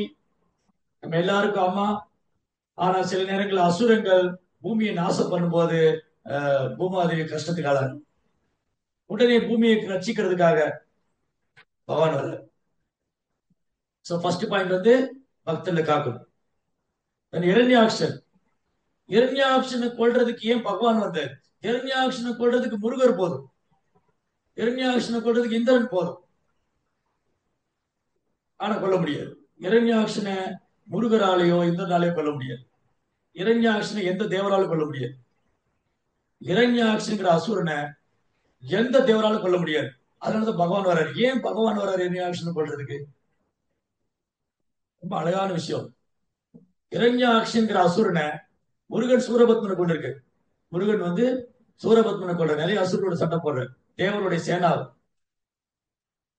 நம்ம எல்லாருக்கும் அம்மா. ஆனா சில நேரங்கள் அசுரங்கள் பூமியை நாசம் பண்ணும்போது பூமாதேவி கஷ்டத்துக்கு ஆளாங்க. உடனே பூமியை ரட்சிக்கிறதுக்காக பகவான் வர. ஃபர்ஸ்ட் பாயிண்ட் வந்து பக்தர்களை காக்கணும். இரண்யாக்ஷன், இரண்யாக்ஷனை கொள்றதுக்கு ஏன் பகவான் வந்தார்? இரண்யாக்ஷனை கொள்றதுக்கு முருகர் போதும். இரண்யாக்ஷனை கொள்றதுக்கு இந்திரன் போதும். ஆனா கொல்ல முடியாது. இரண்யாக்ஷனை முருகராலேயோ இந்திரனாலேயோ கொல்ல முடியாது. இரண்யாக்ஷனை எந்த தேவராலும் கொல்ல முடியாது. இரண்யாக்ஷன்ங்கிற அசுரனை எந்த தேவராலும் கொல்ல முடியாது. அதனாலதான் பகவான் வர்றாரு. ஏன் பகவான் வர்றாரு இரண்யாக்ஷனை கொள்றதுக்கு? ரொம்ப அழகான விஷயம். இரண்யாக்ஷன்ங்கிற அசுரனை முருகன் சூரபத்மனை கொண்டு இருக்கு. முருகன் வந்து சூரபத்மனை கொள்ற, நிறைய அசுரனோட சண்டை போடுற தேவனுடைய சேனாவை.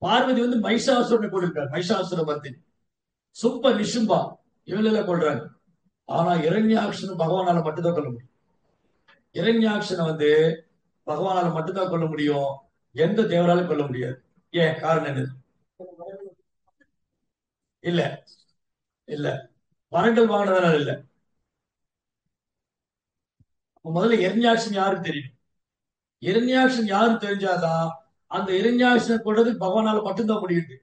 பார்வதி வந்து மைஷாசுரனை கொண்டிருக்காரு. மைஷாசுர மர்த்தினி, சுப்ப நிஷும்பா, இவங்களெல்லாம் கொள்றாங்க. ஆனா இரண்யாக்ஷன் பகவானால மட்டும்தான் கொள்ள முடியும். இரண்யாக்ஷனை வந்து பகவானால மட்டும்தான் கொள்ள முடியும். எந்த தேவராலும் கொள்ள முடியாது. ஏன் காரணம் என்ன? இல்ல இல்ல வரங்கள் வாங்கினதுனால இல்ல. முதல்ல இரண்யாக்ஷன் யாருக்கு தெரியும்? இரண்யாக்ஷன் யாருக்கு தெரிஞ்சாதான் அந்த இரண்யாக்ஷனை கொள்றதுக்கு பகவானால மட்டும்தான் முடியுது.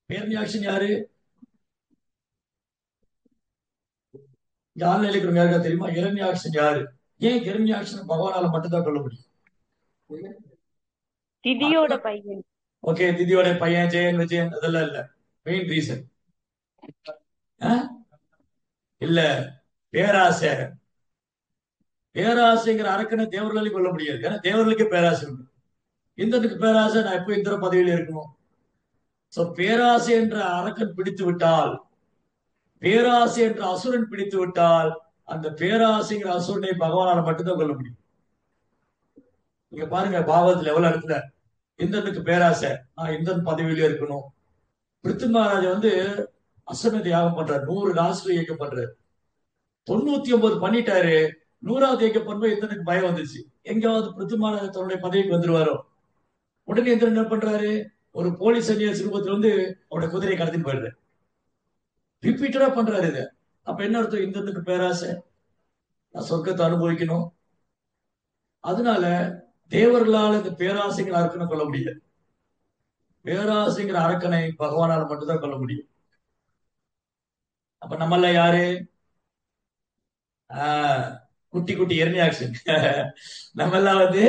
இரண்யாக்ஷன் யாரு? ஆன்லைன்ல இருக்கிறவங்க யாருக்கா தெரியுமா இரண்யாக்ஷன் யாரு? ஏன் இரண்யாக்ஷனை பகவானால மட்டும்தான் கொள்ள முடியும்? திதியோட பையன். ஓகே, திதியோட பையன் ஜெயன், விஜயன், அதெல்லாம் இல்ல. மெயின் ரீசன் இல்ல, பேராசை. பேராசைங்கிற அரக்கனை தேவர்களாலையும் கொள்ள முடியாது. ஏன்னா தேவர்களுக்கு பேராசை உண்டு. இந்திரனுக்கு பேராசை, நான் எப்போ இந்திர பதவியில இருக்கணும். பேராசை என்ற அரக்கன் பிடித்து விட்டால், பேராசை என்ற அசுரன் பிடித்து விட்டால், அந்த பேராசைங்கிற அசுரனை பகவானால மட்டும்தான் கொள்ள முடியும். நீங்க பாருங்க, பாகவத்துல எவ்வளவு இடத்துல இந்திரனுக்கு பேராசை, நான் இந்திரன் பதவியில இருக்கணும். பிருத்து மகாராஜா வந்து அஸ்வமேத யாகம் பண்றாரு. 100 ராஷ்டிரம் இயக்கம் பண்றாரு. 99 பண்ணிட்டாரு. 100வது இயக்கம் பண்ணும்போது இந்திரனுக்கு பயம் வந்துச்சு. எங்காவது பிருத்து மகாராஜா தன்னுடைய பதவிக்கு வந்துருவாரோ. உடனே இந்திரன் என்ன பண்றாரு? ஒரு போலீஸ் சன்னியாசி ரூபத்துல வந்து அவருடைய குதிரையை கடத்திட்டு போயிடுறாரு. ரிப்பீட்டடா பண்றாரு இத. அப்ப என்ன அர்த்தம்? இந்திரனுக்கு பேராசை, நான் சொர்க்கத்தை அனுபவிக்கணும். அதனால தேவர்களால் இந்த பேராசைங்கிற அரக்கனை கொள்ள முடியாது. பேராசைங்கிற அரக்கனை பகவானால மட்டும்தான் கொள்ள முடியும். அப்ப நம்மள யாரு? குட்டி குட்டி இரண்யாக்ஷன். நம்ம எல்லாம் வந்து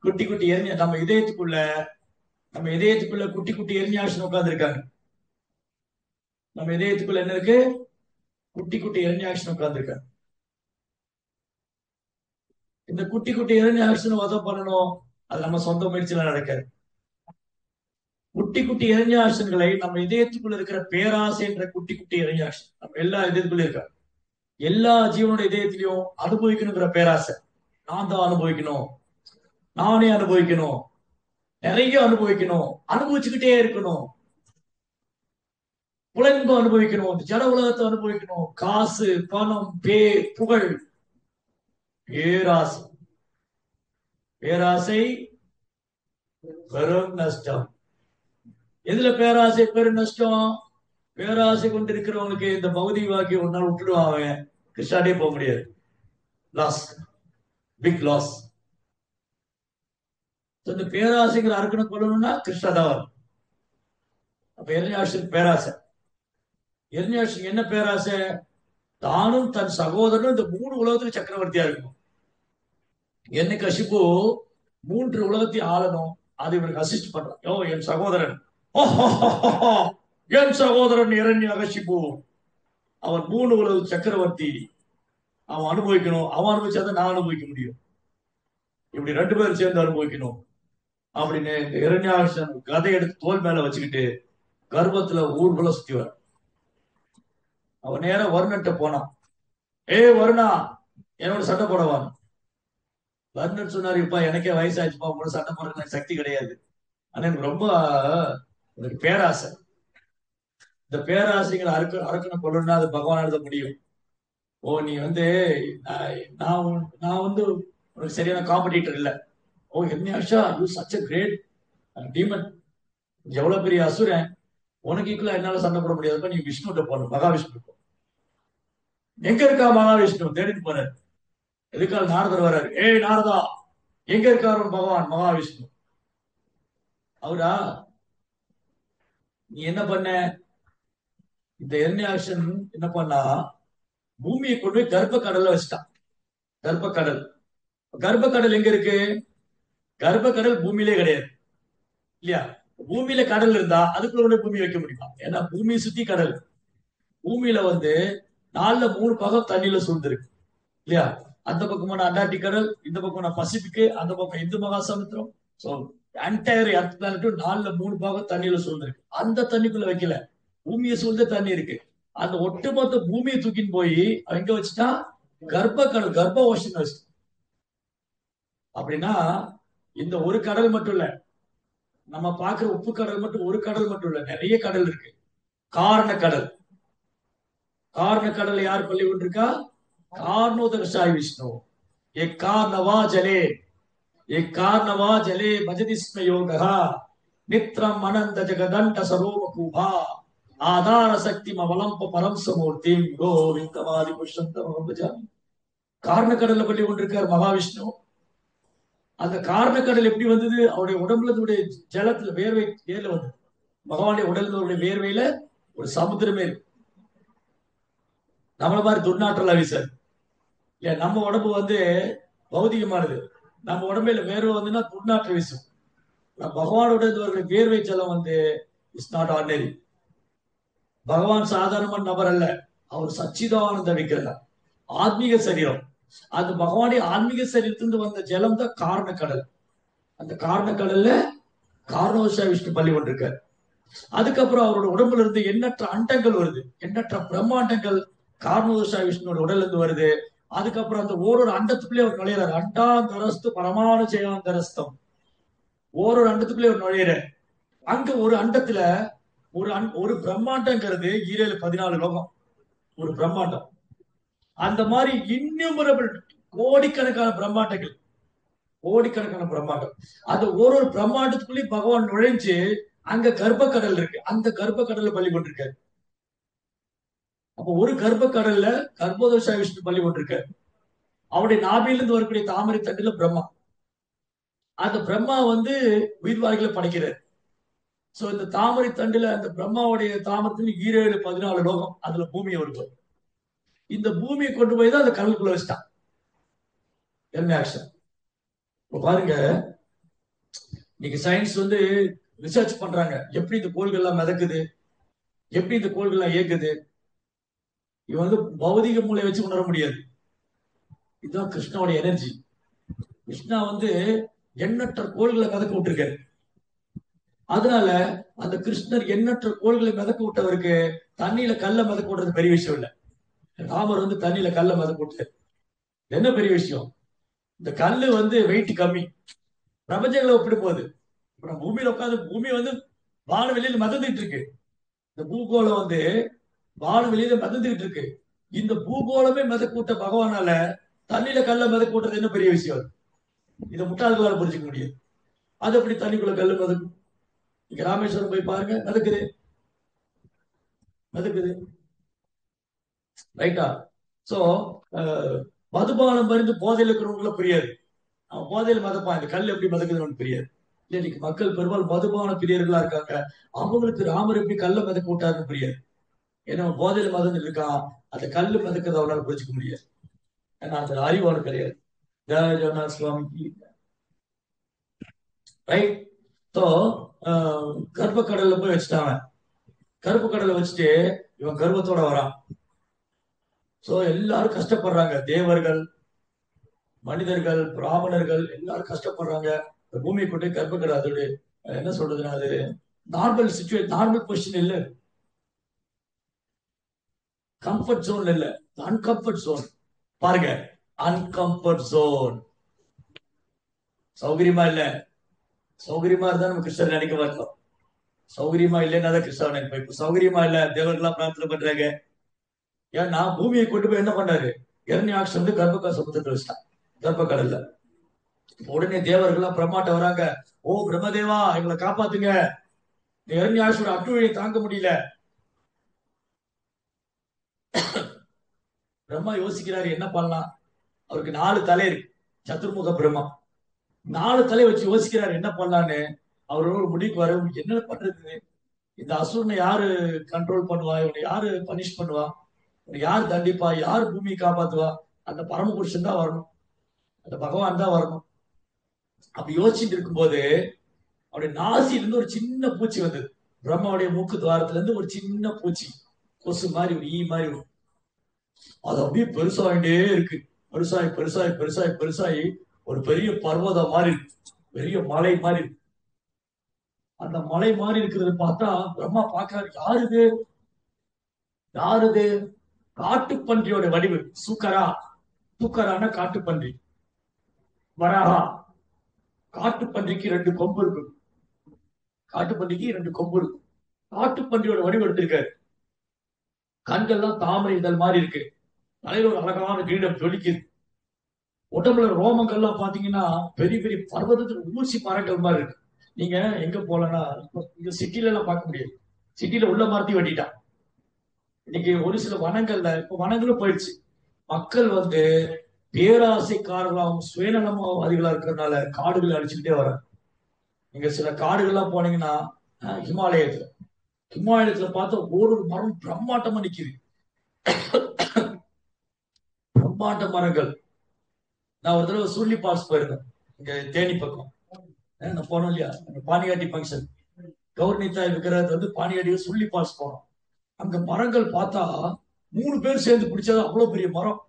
குட்டி குட்டி நம்ம இதயத்துக்குள்ள குட்டி குட்டி இரண்யாக்ஷன் உட்கார்ந்து இருக்காங்க. நம்ம இதயத்துக்குள்ள என்ன இருக்கு? குட்டி குட்டி இரண்யாக்ஷன் உட்கார்ந்து இருக்காங்க. இந்த குட்டி குட்டி இரண்யாக்ஷன் வதம் பண்ணணும். அது நம்ம சொந்த முயற்சியில நடக்காது. குட்டி குட்டி இரண்யாக்ஷன்களை நம்ம இதயத்துக்குள்ள இருக்கிற பேராசை என்ற குட்டி குட்டி இரண்யாக்ஷன் நம்ம எல்லா இதயத்துக்குள்ள இருக்க, எல்லா ஜீவனோட இதயத்திலையும் அனுபவிக்கணுங்கிற பேராசை. நான் தான் அனுபவிக்கணும், நானே அனுபவிக்கணும், நிறைய அனுபவிக்கணும், அனுபவிச்சுக்கிட்டே இருக்கணும். புலன்பம் அனுபவிக்கணும், ஜட உலகத்தை அனுபவிக்கணும், காசு, பணம், பேர், புகழ், பேராசை. பேராசை பெரும் நஷ்டம். எதுல பேராசை பெரும் நஷ்டம்? பேராசை கொண்டிருக்கிறவனுக்கு இந்த பௌதிக வாக்கியம் ஒரு நாள் விட்டுடுவான், அவன் கிருஷ்ணாடே போக முடியாது. Loss, big loss. இந்த பேராசைங்கிற அறுக்கணை கொள்ளணும்னா கிருஷ்ணா தான் வரும். அப்ப இரண்யாட்சன் பேராசை. இரண்யாட்சன் என்ன பேராசை? தானும் தன் சகோதரனும் இந்த 3 உலகத்துக்கு சக்கரவர்த்தியா இருக்கும். என்ன கசிப்பு 3 உலகத்தை ஆளணும், அது இவனுக்கு அசிஸ்ட் பண்றான். யோ என் சகோதரன், என் சகோதரன் இரண்யகசிப்பு, அவன் 3 உலக சக்கரவர்த்தி, அவன் அனுபவிக்கணும், அவன் அனுபவிச்சாதான் நான் அனுபவிக்க முடியும், இப்படி 2 பேரும் சேர்ந்து அனுபவிக்கணும் அப்படின்னு இரண்யாட்சன் கதை எடுத்து தோல் மேல வச்சுக்கிட்டு கர்ப்பத்துல ஊர்வல சுத்தி வர. அவன் நேரம் வருணன்ட்ட போனான். ஏ வருணா, என்னோட சண்டை போடவான். வருணன் சொன்னாரு, இப்ப எனக்கே வயசாச்சுப்பா, உங்களோட சண்டை போடுறது எனக்கு சக்தி கிடையாது, ஆனா எனக்கு ரொம்ப எனக்கு பேராசை. இந்த பேராசைகளை அறுக்கணும் கொள்ளணும்னா அது பகவான் எழுத முடியும். ஓ நீ வந்து நான் வந்து உனக்கு சரியான காம்படிட்டர் இல்ல. ஓ எம்யாஷா, you such a great demon, எவ்வளவு பெரிய அசுரன், உனக்கு ஈக்குவலா என்னால சண்டை போட முடியாதுப்பா, நீ விஷ்ணுகிட்ட போகணும், மகாவிஷ்ணு. எங்க இருக்கா மகாவிஷ்ணு? தேடிட்டு போறாரு. எதுக்காக நாரதர் வர்றாரு. ஏய் நாரதா, எங்க இருக்காரு பகவான் மகாவிஷ்ணு? அவரா, நீ என்ன பண்ண? இந்த இரண்யாக்ஷன் என்ன பண்ணா, பூமியை கொண்டு போய் கர்ப்ப கடல்ல வச்சுட்டான். கர்ப்ப கடல். கர்ப்ப கடல் எங்க இருக்கு? கர்ப்ப கடல் பூமியிலே கிடையாது இல்லையா? பூமியில கடல் இருந்தா அதுக்குள்ள பூமி வைக்க முடியுமா? ஏன்னா பூமியை சுத்தி கடல். பூமியில வந்து 4ல 3 பாகம் தண்ணியில சூழ்ந்திருக்கு இல்லையா? அந்த பக்கமான அண்டார்டிக் கடல், இந்த பக்கம் பசிபிக், அந்த பக்கம் இந்து மகாசமுத்திரம். சோ என்டையர் எர்த் பிளானட்டும் 4ல 3 பாகம் தண்ணியில சூழ்ந்திருக்கு. அந்த தண்ணிக்குள்ள வைக்கல, பூமியை சூழ்ந்த தண்ணி இருக்கு. அந்த ஒட்டுமொத்த பூமியை தூக்கின்னு போய் எங்க வச்சுட்டா? கர்ப்ப கடல், கர்ப்ப ஓஷன் வச்சு. அப்படின்னா இந்த ஒரு கடல் மட்டும் இல்ல, நம்ம பாக்குற உப்பு கடல் மட்டும் ஒரு கடல் மட்டும் இல்ல, நிறைய கடல் இருக்கு. காரண கடல். காரண கடல் யார் பள்ளி கொண்டிருக்கா? காரணோதகசாய் விஷ்ணு. एक कार्णवा जले, एक कार्णवा जले भजतिस्म योगः, नित्रम अनंत जगदंड सरोम कुभा, आधार शक्ति मवलंप परम समूर्तिम गोविंदमादि पुरुषोत्तम भजामि. காரண கடல்ல பள்ளி கொண்டிருக்கார் மகாவிஷ்ணு. அந்த காரண கடல் எப்படி வந்தது? அவருடைய உடம்புல ஜலத்துல வேர்வை ஏர்ல வந்தது. பகவானுடைய உடலுடைய வேர்வையில ஒரு சமுத்திரமே இருக்கு. நம்மள மாதிரி துர்நாற்றல் வீசாது. நம்ம உடம்பு வந்து பௌதிகமானது. நம்ம உடம்புல வேர்வை வந்துன்னா துர்நாற்ற வீசும். பகவானுடைய வேர்வை ஜலம் வந்து இட்ஸ் நாட் ஆர்டினரி. பகவான் சாதாரணமான நபர் அல்ல, அவர் சச்சிதானந்த விக்கிரகம், ஆத்மீக சரீரம். அந்த பகவானுடைய ஆன்மீக சரீரத்திலிருந்து வந்த ஜலம் தான் காரண கடல். அந்த காரண கடல்ல காரணோதகசாய் விஷ்ணு பள்ளி கொண்டிருக்காரு. அதுக்கப்புறம் அவரோட உடம்புல இருந்து எண்ணற்ற அண்டங்கள் வருது, எண்ணற்ற பிரம்மாண்டங்கள் காரணோதகசாய் விஷ்ணுவோட உடல்ல இருந்து வருது. அதுக்கப்புறம் அந்த ஒரு அண்டத்துக்குள்ளே அவர் நுழையிறாரு. அண்டாந்தரஸ்து பரமாணு ஜெயாந்தரஸ்தம். ஒரு அண்டத்துக்குள்ளே அவர் நுழையிற. அங்க ஒரு அண்டத்துல ஒரு பிரம்மாண்டங்கிறது 14 லோகம், ஒரு பிரம்மாண்டம். அந்த மாதிரி இன்னுமரபிள் கோடிக்கணக்கான பிரம்மாண்டங்கள், கோடிக்கணக்கான பிரம்மாண்டம். அந்த ஒரு பிரம்மாண்டத்துக்குள்ளேயும் பகவான் நுழைஞ்சு அங்க கர்ப்ப கடல் இருக்கு, அந்த கர்ப்ப கடல்ல பள்ளி கொண்டிருக்காரு. அப்ப ஒரு கர்ப்ப கடல்ல கர்ப்போதகசாய் விஷ்ணு பள்ளி கொண்டிருக்காரு. அவருடைய நாபிலிருந்து வரக்கூடிய தாமரை தண்டுல பிரம்மா. அந்த பிரம்மா வந்து உயிர்வாய்களை படைக்கிறார். சோ இந்த தாமரை தண்டுல அந்த பிரம்மாவுடைய தாமரத்துல 14 லோகம், அதுல பூமியை வருவார். இந்த பூமியை கொண்டு போய் தான் அந்த கடலுக்குள்ள வச்சுட்டான் இரண்யாக்ஷன். இப்ப பாருங்க, இன்னைக்கு சயின்ஸ் வந்து ரிசர்ச் பண்றாங்க, எப்படி இந்த கோள்கள் எல்லாம் மிதக்குது, எப்படி இந்த கோள்கள் எல்லாம் இயக்குது. இது வந்து பௌதிக மூளை வச்சு உணர முடியாது. இதுதான் கிருஷ்ணாவோட எனர்ஜி. கிருஷ்ணா வந்து எண்ணற்ற கோள்களை மிதக்க விட்டுருக்காரு. அதனால அந்த கிருஷ்ணர் எண்ணற்ற கோள்களை மிதக்க விட்டவருக்கு தண்ணியில கல்ல மிதக்க விடுறது பெரிய விஷயம் இல்ல. ராமர் வந்து தண்ணியில கல்ல மிதக்க விட்டாரு, என்ன பெரிய விஷயம்? இந்த கல்லு வந்து வெயிட் கம்மி, பிரபஞ்சங்களை ஒப்பிடும் போது. இப்ப நம்ம பூமியில உட்காந்து பூமி வந்து வான வெளியில மிதந்துட்டு இருக்கு. இந்த பூகோளம் வந்து வானவெளியில மிதந்துகிட்டு இருக்கு. இந்த பூகோளமே மிதக்கூட்ட பகவானால தண்ணியில கல்ல மிதக்கூட்டுறது என்ன பெரிய விஷயம்? இதை முட்டாள்களால புரிஞ்சுக்க முடியாது. அது எப்படி தண்ணிக்குள்ள கல்லு மிதக்கும்? இங்க ராமேஸ்வரம் போய் பாருங்க, மிதக்குது மிதக்குது. ரைட்டா? சோ மதுபானம் மருந்து போதையில இருக்கிறவங்கள புரியாது. அவன் போதையில மதப்பான், இந்த கல் எப்படி மதக்குதுன்னு புரியாது. இல்ல, இன்னைக்கு மக்கள் பெரும்பாலும் மதுபான பிரியர்களா இருக்காங்க. அவங்களுக்கு ராமர் எப்படி கல்ல மிதக்க விட்டாருன்னு புரியாது. ஏன்னா அவன் போதையில மதந்து இருக்கான். அந்த கல்லு மிதக்கிறத அவனால புரிஞ்சுக்க முடியாது. ஏன்னா அந்த அறிவாளு கிடையாது. ஜெய ஜெகநாத் சுவாமிக்கு ரைட். ஸோ கர்ப்ப கடல்ல போய் வச்சுட்டாங்க. கருப்பு கடலை வச்சுட்டு இவன் கர்வத்தோட வரான். சோ எல்லாரும் கஷ்டப்படுறாங்க. தேவர்கள், மனிதர்கள், பிராமணர்கள் எல்லாரும் கஷ்டப்படுறாங்க. இந்த பூமியை கொண்டு கர்ப்ப கடல் அதோட என்ன சொல்றதுன்னா, அது நார்மல் சிச்சுவேஷன், நார்மல் பொசிஷன் இல்ல, கம்ஃபர்ட் ஜோன் இல்ல, அன்கம்ஃபர்ட் ஜோன். பாருங்க, அன்கம்ஃபர்ட் ஜோன். சௌகரியமா இல்ல. சௌகரியமா இருந்தா நம்ம கிருஷ்ணர் நினைக்க மாட்டோம். சௌகரியமா இல்லைன்னா தான் கிருஷ்ணன் நினைப்போம். இப்ப சௌகரியமா இல்ல, தேவர்கள்லாம் பிரார்த்தனை பண்றாங்க. ஏன்னா பூமியை கொண்டு போய் என்ன பண்ணாரு? இரண்யாக்ஷன் வந்து கர்ப்ப சமுத்திரத்தை வச்சுட்டான், கர்ப்ப கடல்ல. உடனே தேவர்கள்லாம் பிரம்மாட்ட வராங்க. ஓ பிரம்மதேவா, எங்களை காப்பாத்துங்க, இரண்யாக்ஷோட அட்டுழியை தாங்க முடியல. பிரம்மா யோசிக்கிறாரு என்ன பண்ணலாம். அவருக்கு 4 தலை இருக்கு, சதுர்முக பிரம்மா. 4 தலை வச்சு யோசிக்கிறாரு என்ன பண்ணலான்னு. அவரோட ஒரு முடிவுக்கு வர, என்ன பண்றது, இந்த அசுரனை யாரு கண்ட்ரோல் பண்ணுவா, இவனை யாரு பனிஷ் பண்ணுவா, இவனை யார் தண்டிப்பா, யார் பூமியை காப்பாத்துவா? அந்த பரமபுருஷன் தான் வரணும், அந்த பகவான் தான் வரணும். அப்படி யோசிச்சுட்டு இருக்கும்போது அவருடைய நாசியில இருந்து ஒரு சின்ன பூச்சி வந்தது. பிரம்மாவுடைய மூக்கு துவாரத்துல இருந்து ஒரு சின்ன பூச்சி, கொசு மாதிரி, ஒரு ஈ மாதிரி. அது அப்படியே பெருசாயிட்டே இருக்கு. பெருசாயி பெருசாயி பெருசாயி பெருசாயி ஒரு பெரிய பர்வதம் மாதிரி இருக்கு, பெரிய மலை மாதிரி இருக்கு. அந்த மலை மாதிரி இருக்கிறத பார்த்தா பிரம்மா பாக்குறாரு, யாருது யாருது? காட்டுப்பன்றியோட வடிவு. சூக்கரா, சூக்கரான காட்டுப்பன்றி. வராகா, காட்டுப்பன்றிக்கு 2 கொம்பு இருக்கு. காட்டுப்பன்றிக்கு 2 கொம்பு இருக்கு. காட்டுப்பன்றியோட வடிவு எடுத்திருக்காரு. கண்கள்லாம் தாமரை இதழ் மாதிரி இருக்கு. தலையில ஒரு அழகான கிரீடம் ஜொலிக்குது. உடம்புல ரோமங்கள்லாம் பாத்தீங்கன்னா பெரிய பெரிய பர்வதத்துக்கு ஊசி மரங்கள் மாதிரி இருக்கு. நீங்க எங்க போலன்னா, இங்க சிட்டில எல்லாம் பார்க்க முடியாது. சிட்டில உள்ள மரத்தையும் வெட்டிட்டான். இன்னைக்கு ஒரு சில வனங்கள்ல, இப்ப வனங்களும் போயிடுச்சு. மக்கள் வந்து பேராசைக்காரர்களாகவும் சுயநலமாதிகளா இருக்கிறதுனால காடுகளை அழிச்சுக்கிட்டே வர. நீங்க சில காடுகள்லாம் போனீங்கன்னா, ஹிமாலயத்துல ஹிமாலயத்துல பார்த்த ஒரு மரம் பிரம்மாண்டமா நிக்குது. பிரம்மாண்ட மரங்கள். நான் ஒரு தடவை சூர்லி பார்ஸ் போயிருந்தேன், இங்க தேனி பக்கம். நான் போனோம் இல்லையா, பானியாட்டி ஃபங்க்ஷன், கௌர்னிதா விக்கிரகத்தை வந்து பானியாட்டி சுள்ளி பார்ஸ் போனோம். அங்க மரங்கள் பார்த்தா 3 பேர் சேர்ந்து பிடிச்சது அவ்வளவு பெரிய மரம்,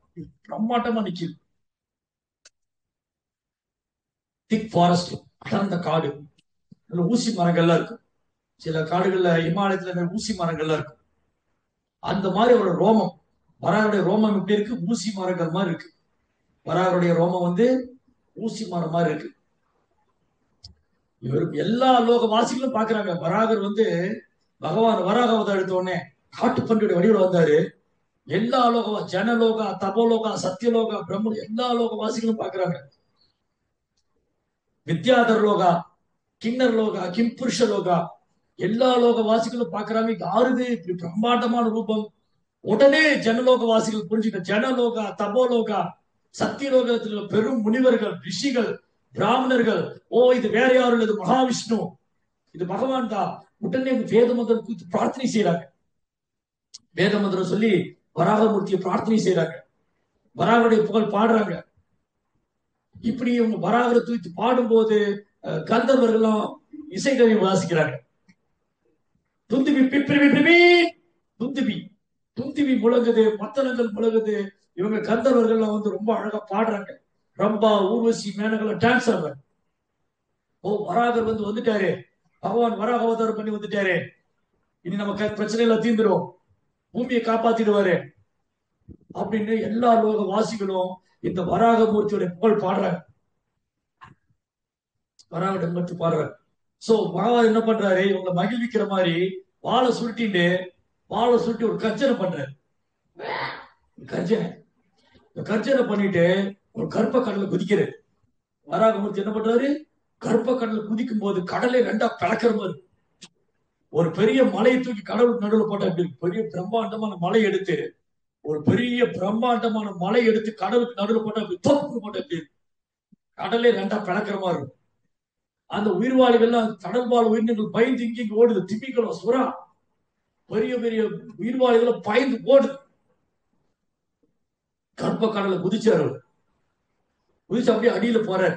பிரம்மாண்டமா நிக்குது. திக் ஃபாரஸ்ட், அடர்ந்த காடு, ஊசி மரங்கள்லாம் இருக்கும். சில காடுகள்ல இமாலயத்துல ஊசி மரங்கள்லாம் இருக்கும். அந்த மாதிரி ஒரு ரோமம், வராருடைய ரோமம் எப்படி இருக்கு? ஊசி மரங்கள் மாதிரி இருக்கு. வராருடைய ரோமம் வந்து ஊசி மரம் மாதிரி இருக்கு. இவருக்கு எல்லா லோக வாசிகளும் பாக்குறாங்க. வராகர் வந்து பகவான் வராக அவதாரம் எடுத்த உடனே காட்டுப்பன்றியோட வடிவில் வந்தாரு. எல்லா லோக, ஜனலோகா, தபோலோகா, சத்தியலோகா, பிரம்ம, எல்லா லோக வாசிகளும் பாக்குறாங்க. வித்யாதர் லோகா, கிண்ணர் லோகா, கிம்புருஷ லோகா, எல்லா லோக வாசிகளும் பாக்குறாங்க. யாருது இப்படி பிரம்மாண்டமான ரூபம்? உடனே ஜனலோக வாசிகள் புரிஞ்சுக்க, ஜனலோகா, தபோலோகா, சத்தியலோகத்தில் பெரும் முனிவர்கள், ரிஷிகள், பிராமணர்கள், ஓ இது வேற யாரும் இல்லை, இது மகாவிஷ்ணு, இது பகவான் தான். உடனே வேத மந்திரம் குறித்து பிரார்த்தனை செய்யறாங்க. வேத மந்திரம் சொல்லி வராகமூர்த்தியை பிரார்த்தனை செய்யறாங்க. வராகருடைய புகழ் பாடுறாங்க. இப்படி இவங்க வராகரை தூக்கி பாடும்போது கந்தர்வர்கள்லாம் இசைக்கருவி வாசிக்கிறாங்க. துந்துபி பிப்ரி, துந்துபி துந்துபி முழங்குது, மத்தளங்கள் முழங்குது. இவங்க கந்தர்வர்கள்லாம் வந்து ரொம்ப அழகா பாடுறாங்க. ரம்பா, ஊர்வசி, மேனகெல்லாம் டான்ஸ் ஆடுறாங்க. ஓ வராகர் வந்து வந்துட்டாரு, பகவான் வராக அவதாரம் பண்ணி வந்துட்டாரு, இனி நம்ம பிரச்சனை எல்லாம் தீர்ந்துரும், பூமியை காப்பாத்திடுவாரு அப்படின்னு எல்லா லோக வாசிகளும் இந்த வராகமூர்த்தியோட புகழ் பாடுறாங்க. வராக மட்டும் பாடுறாரு. சோ பகவான் என்ன பண்றாரு, இவங்களை மகிழ்விக்கிற மாதிரி வாழை சுருட்டிட்டு ஒரு கர்ஜனை பண்றாரு. கர்ஜனை கர்ஜனை பண்ணிட்டு ஒரு கருப்ப கடலை குதிக்கிறாரு. வராகமூர்த்தி என்ன பண்றாரு? கருப்ப கடலை குதிக்கும் போது கடலை ரெண்டா பிளக்கிற மாதிரி ஒரு பெரிய மலையை தூக்கி கடவுளுக்கு நடுவில் போட்டா எப்படி பெரிய பிரம்மாண்டமான மலை எடுத்து கடலுக்கு நடுவில் போட்டா அப்படி தோப்பு போட்டா எப்படி கடலே ரெண்டா பிளக்கிற மாதிரி இருக்கும். அந்த உயிர்வாளிகள்லாம் கடல் வாழ் உயிரினங்கள் பயந்து இங்க ஓடுது. திமிங்கலம், சுறா, பெரிய பெரிய உயிர்வாளிகளை பயந்து ஓடுது. கருப்ப கடலை குதிச்சாரு. குதிச்சு அப்படியே அடியில போறாரு.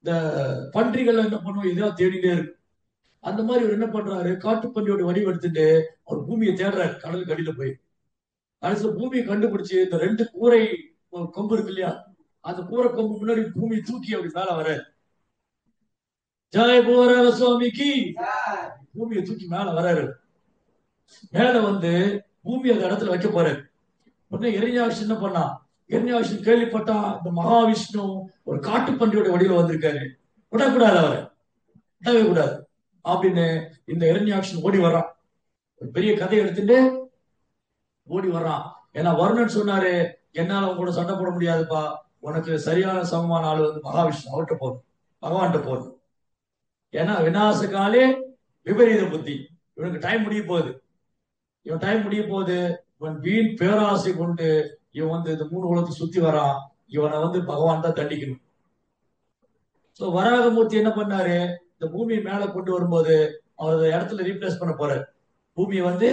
இந்த பன்றிகள் என்ன பண்ணுவோம், இதெல்லாம் தேடிட்டே இருக்கு. அந்த மாதிரி அவர் என்ன பண்றாரு, காட்டுப்பன்றியோட வடிவெடுத்துட்டு அவர் பூமியை தேடுறாரு. கடலுக்கு அடியில போய் கடைசியில் பூமியை கண்டுபிடிச்சு இந்த 2 கூரை கொம்பு இருக்கு இல்லையா, அந்த கூரை கொம்பு முன்னாடி பூமியை தூக்கி அப்படி மேல வர ஜெய போராக சுவாமிக்கு பூமியை தூக்கி மேல வராரு. மேல வந்து பூமி அந்த இடத்துல வைக்க போறாரு. உடனே எரிஞாஷ் என்ன பண்ணா, எரிஞாஷ் கேள்விப்பட்டா இந்த மகாவிஷ்ணு ஒரு காட்டுப்பன்றியோட வடிவில் வந்திருக்காரு, விடக்கூடாது, அவரை விடவே கூடாது அப்படின்னு இந்த எரிஞாஷ் ஓடி வர்றான். ஒரு பெரிய கதையை எடுத்துட்டு ஓடி வர்றான். ஏன்னா வருணன் சொன்னாரு, என்னால அவங்க கூட சண்டை போட முடியாதுப்பா, உனக்கு சரியான சமமான ஆளு வந்து மகாவிஷ்ணு, அவர்கிட்ட போதும், பகவான்கிட்ட போதும். ஏன்னா விநாச காலே விபரீத புத்தி, இவனுக்கு டைம் முடிய போகுது, இவன் வீண் பேராசை கொண்டு இவன் வந்து இந்த 3 உலகத்தை சுத்தி வரான், இவனை வந்து பகவான் தான் தண்டிக்கணும். சோ வராகமூர்த்தி என்ன பண்ணாரு, இந்த பூமியை மேல கொண்டு வரும்போது அவர் இடத்துல ரீப்ளேஸ் பண்ண போறாரு. பூமியை வந்து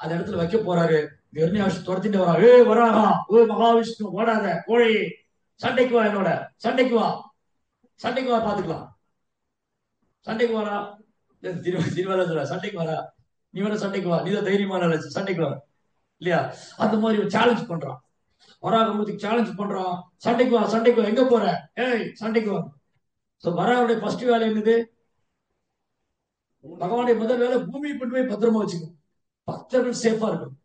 அந்த இடத்துல வைக்க போறாரு. எரிஞாஷ் துரத்திட்டு வரா. வராகா, மகாவிஷ்ணு, ஓடாத கோழி, சண்டைக்கு வா, என்னோட சண்டைக்கு வா பாத்துக்கலாம், சண்டைக்கு வாடா. திருவாரூர் சொல்ற, சண்டைக்கு வரா, நீ வேணா சண்டைக்கு வா, நீதான் தைரியமான சண்டைக்கு வா இல்லையா. அந்த மாதிரி சேலஞ்ச் பண்றான். வராகமூர்த்திக்கு சேலஞ்ச் பண்றான், சண்டைக்கு வா, எங்க போற, ஏய் சண்டைக்கு வா. சோ வராவுடைய ஃபர்ஸ்ட் வேலை என்னது, பகவானுடைய முதல் வேலை பூமியை கொண்டு போய் பத்திரமா வச்சுக்கணும், பக்தர்கள் சேஃபா இருக்கணும்,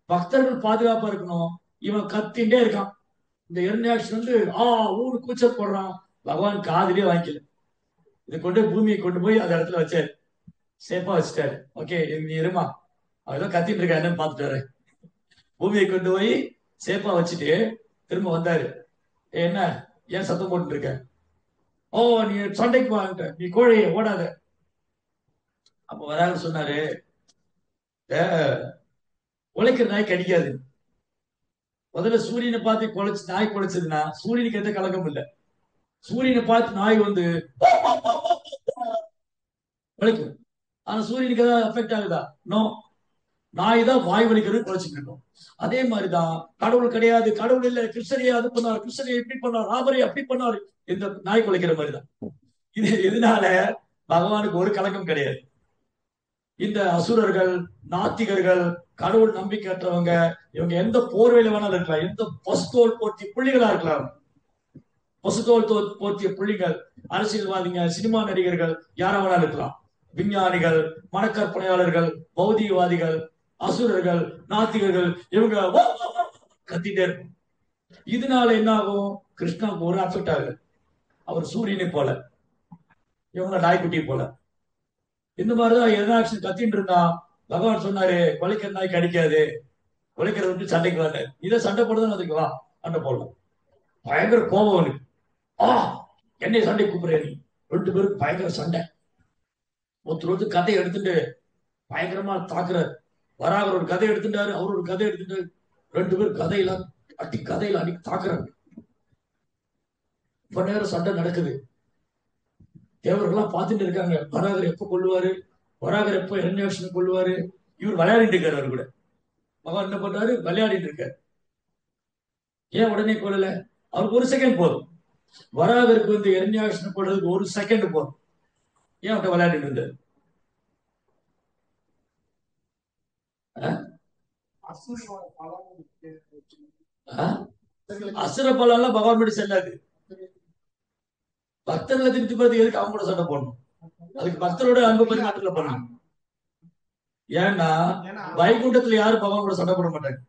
பக்தர்கள் பாதுகாப்பா இருக்கணும். இவன் கத்திண்டே இருக்கான். இந்த எரிஞாஷ் வந்து ஊரு கூச்சல் போடுறான். பகவான் காதுலயே வாங்கிக்கல. இதை கொண்டு பூமியை கொண்டு போய் அந்த இடத்துல வச்சாரு, சேஃபா வச்சுட்டாரு. ஓகே நீ இருமா, அவதான் கத்திட்டு இருக்கா என்னன்னு பாத்துட்டாரு. பூமியை கொண்டு போய் சேஃபா வச்சுட்டு திரும்ப வந்தாரு. என்ன ஏன் சத்தம் போட்டு இருக்க, நீ சண்டைக்கு வாங்கிட்ட, நீ கோழையை ஓடாத. அப்ப வராக சொன்னாரு, உழைக்கிற நாய் கடிக்காது. முதல்ல சூரியனை பார்த்து நாய் குலைச்சதுன்னா சூரியனுக்கு எந்த கலக்கம் இல்லை. சூரியனை பார்த்து நாய் வந்து உழைக்கும், ஆனா சூரியனுக்கு ஏதாவது அஃபெக்ட் ஆகுதா? நோ. நாய் தான் வாய் வலிக்கிறது குலைச்சிட்டு இருக்கோம். அதே மாதிரிதான் கடவுள் கிடையாது, கடவுள் இல்லை, கிருஷ்ணரையை அது பண்ணார், கிருஷ்ணரையை இப்படி பண்ணார், ராமரை அப்படி பண்ணார், இந்த நாய் குலைக்கிற மாதிரிதான். இது எதனால? பகவானுக்கு ஒரு கலக்கம் கிடையாது. இந்த அசுரர்கள், நாத்திகர்கள், கடவுள் நம்பிக்கையற்றவங்க, இவங்க எந்த போர்வையில வேணாலும் இருக்கலாம், எந்த பசுத்தோல் போர்த்திய புள்ளிகளா இருக்கலாம், பசுத்தோல் போர்த்திய புள்ளிகள், அரசியல்வாதிங்க, சினிமா நடிகர்கள், யாரா வேணாலும் இருக்கலாம், விஞ்ஞானிகள், மனக்கற்பனையாளர்கள், பௌதிகவாதிகள், அசுரர்கள், நாத்திகர்கள், இவங்க கத்திட்டே இருக்கும். இதனால என்ன ஆகும்? கிருஷ்ணாவுக்கு ஒரு அஃபெக்ட் ஆகுது. அவர் சூரியனை போல, இவங்க நாய்க்குட்டி போல. இந்த மாதிரிதான் எரிஞாஷ் கத்தின்னு இருந்தா பகவான் சொன்னாரு, கொலைக்கிற நாய் கடிக்காது, கொலைக்கிற விட்டு சண்டைக்கு வர, இதை சண்டை போடுறதுன்னு அதுக்கு வா, சண்டை போடலாம். பயங்கர கோபம் அவனுக்கு. என்னை சண்டை கூப்பிடுற நீ. 2 பேருக்கு பயங்கர சண்டை. ஒருத்தர் கதையை எடுத்துட்டு பயங்கரமா தாக்குறாரு. வராகர் ஒரு கதை எடுத்துட்டாரு, அவர் ஒரு கதை எடுத்துட்டு 2 பேரும் கதையில அடி தாக்குறாங்க. இப்ப நேரம் சண்டை நடக்குது. தேவர்கள்லாம் பார்த்துட்டு இருக்காங்க, வராகர் எப்ப கொள்ளுவாரு, வராகர் எப்ப எரிஞாஷ் கொள்ளுவாரு. இவர் விளையாடிட்டு இருக்காரு, அவர் கூட பகவான் என்ன பண்றாரு, விளையாடிட்டு இருக்காரு. ஏன் உடனே கொள்ளல? அவருக்கு 1 செகண்ட் போதும். வராகருக்கு வந்து எரிஞாஷ் கொள்றதுக்கு 1 செகண்ட் போதும். ஏன் அவட்ட விளையாடிட்டு இருந்தாரு? அசுர பலம் எல்லாம் பகவான் படி செல்லாது. பக்தர்களை திருப்தி பார்த்து எதுக்கு அவங்க கூட சண்டை போடணும்? அதுக்கு பக்தரோட அன்பு பரிமாற்றத்துல பண்ணணும். ஏன்னா வைகுண்டத்துல யாரும் பகவான் கூட சண்டை போட மாட்டாங்க.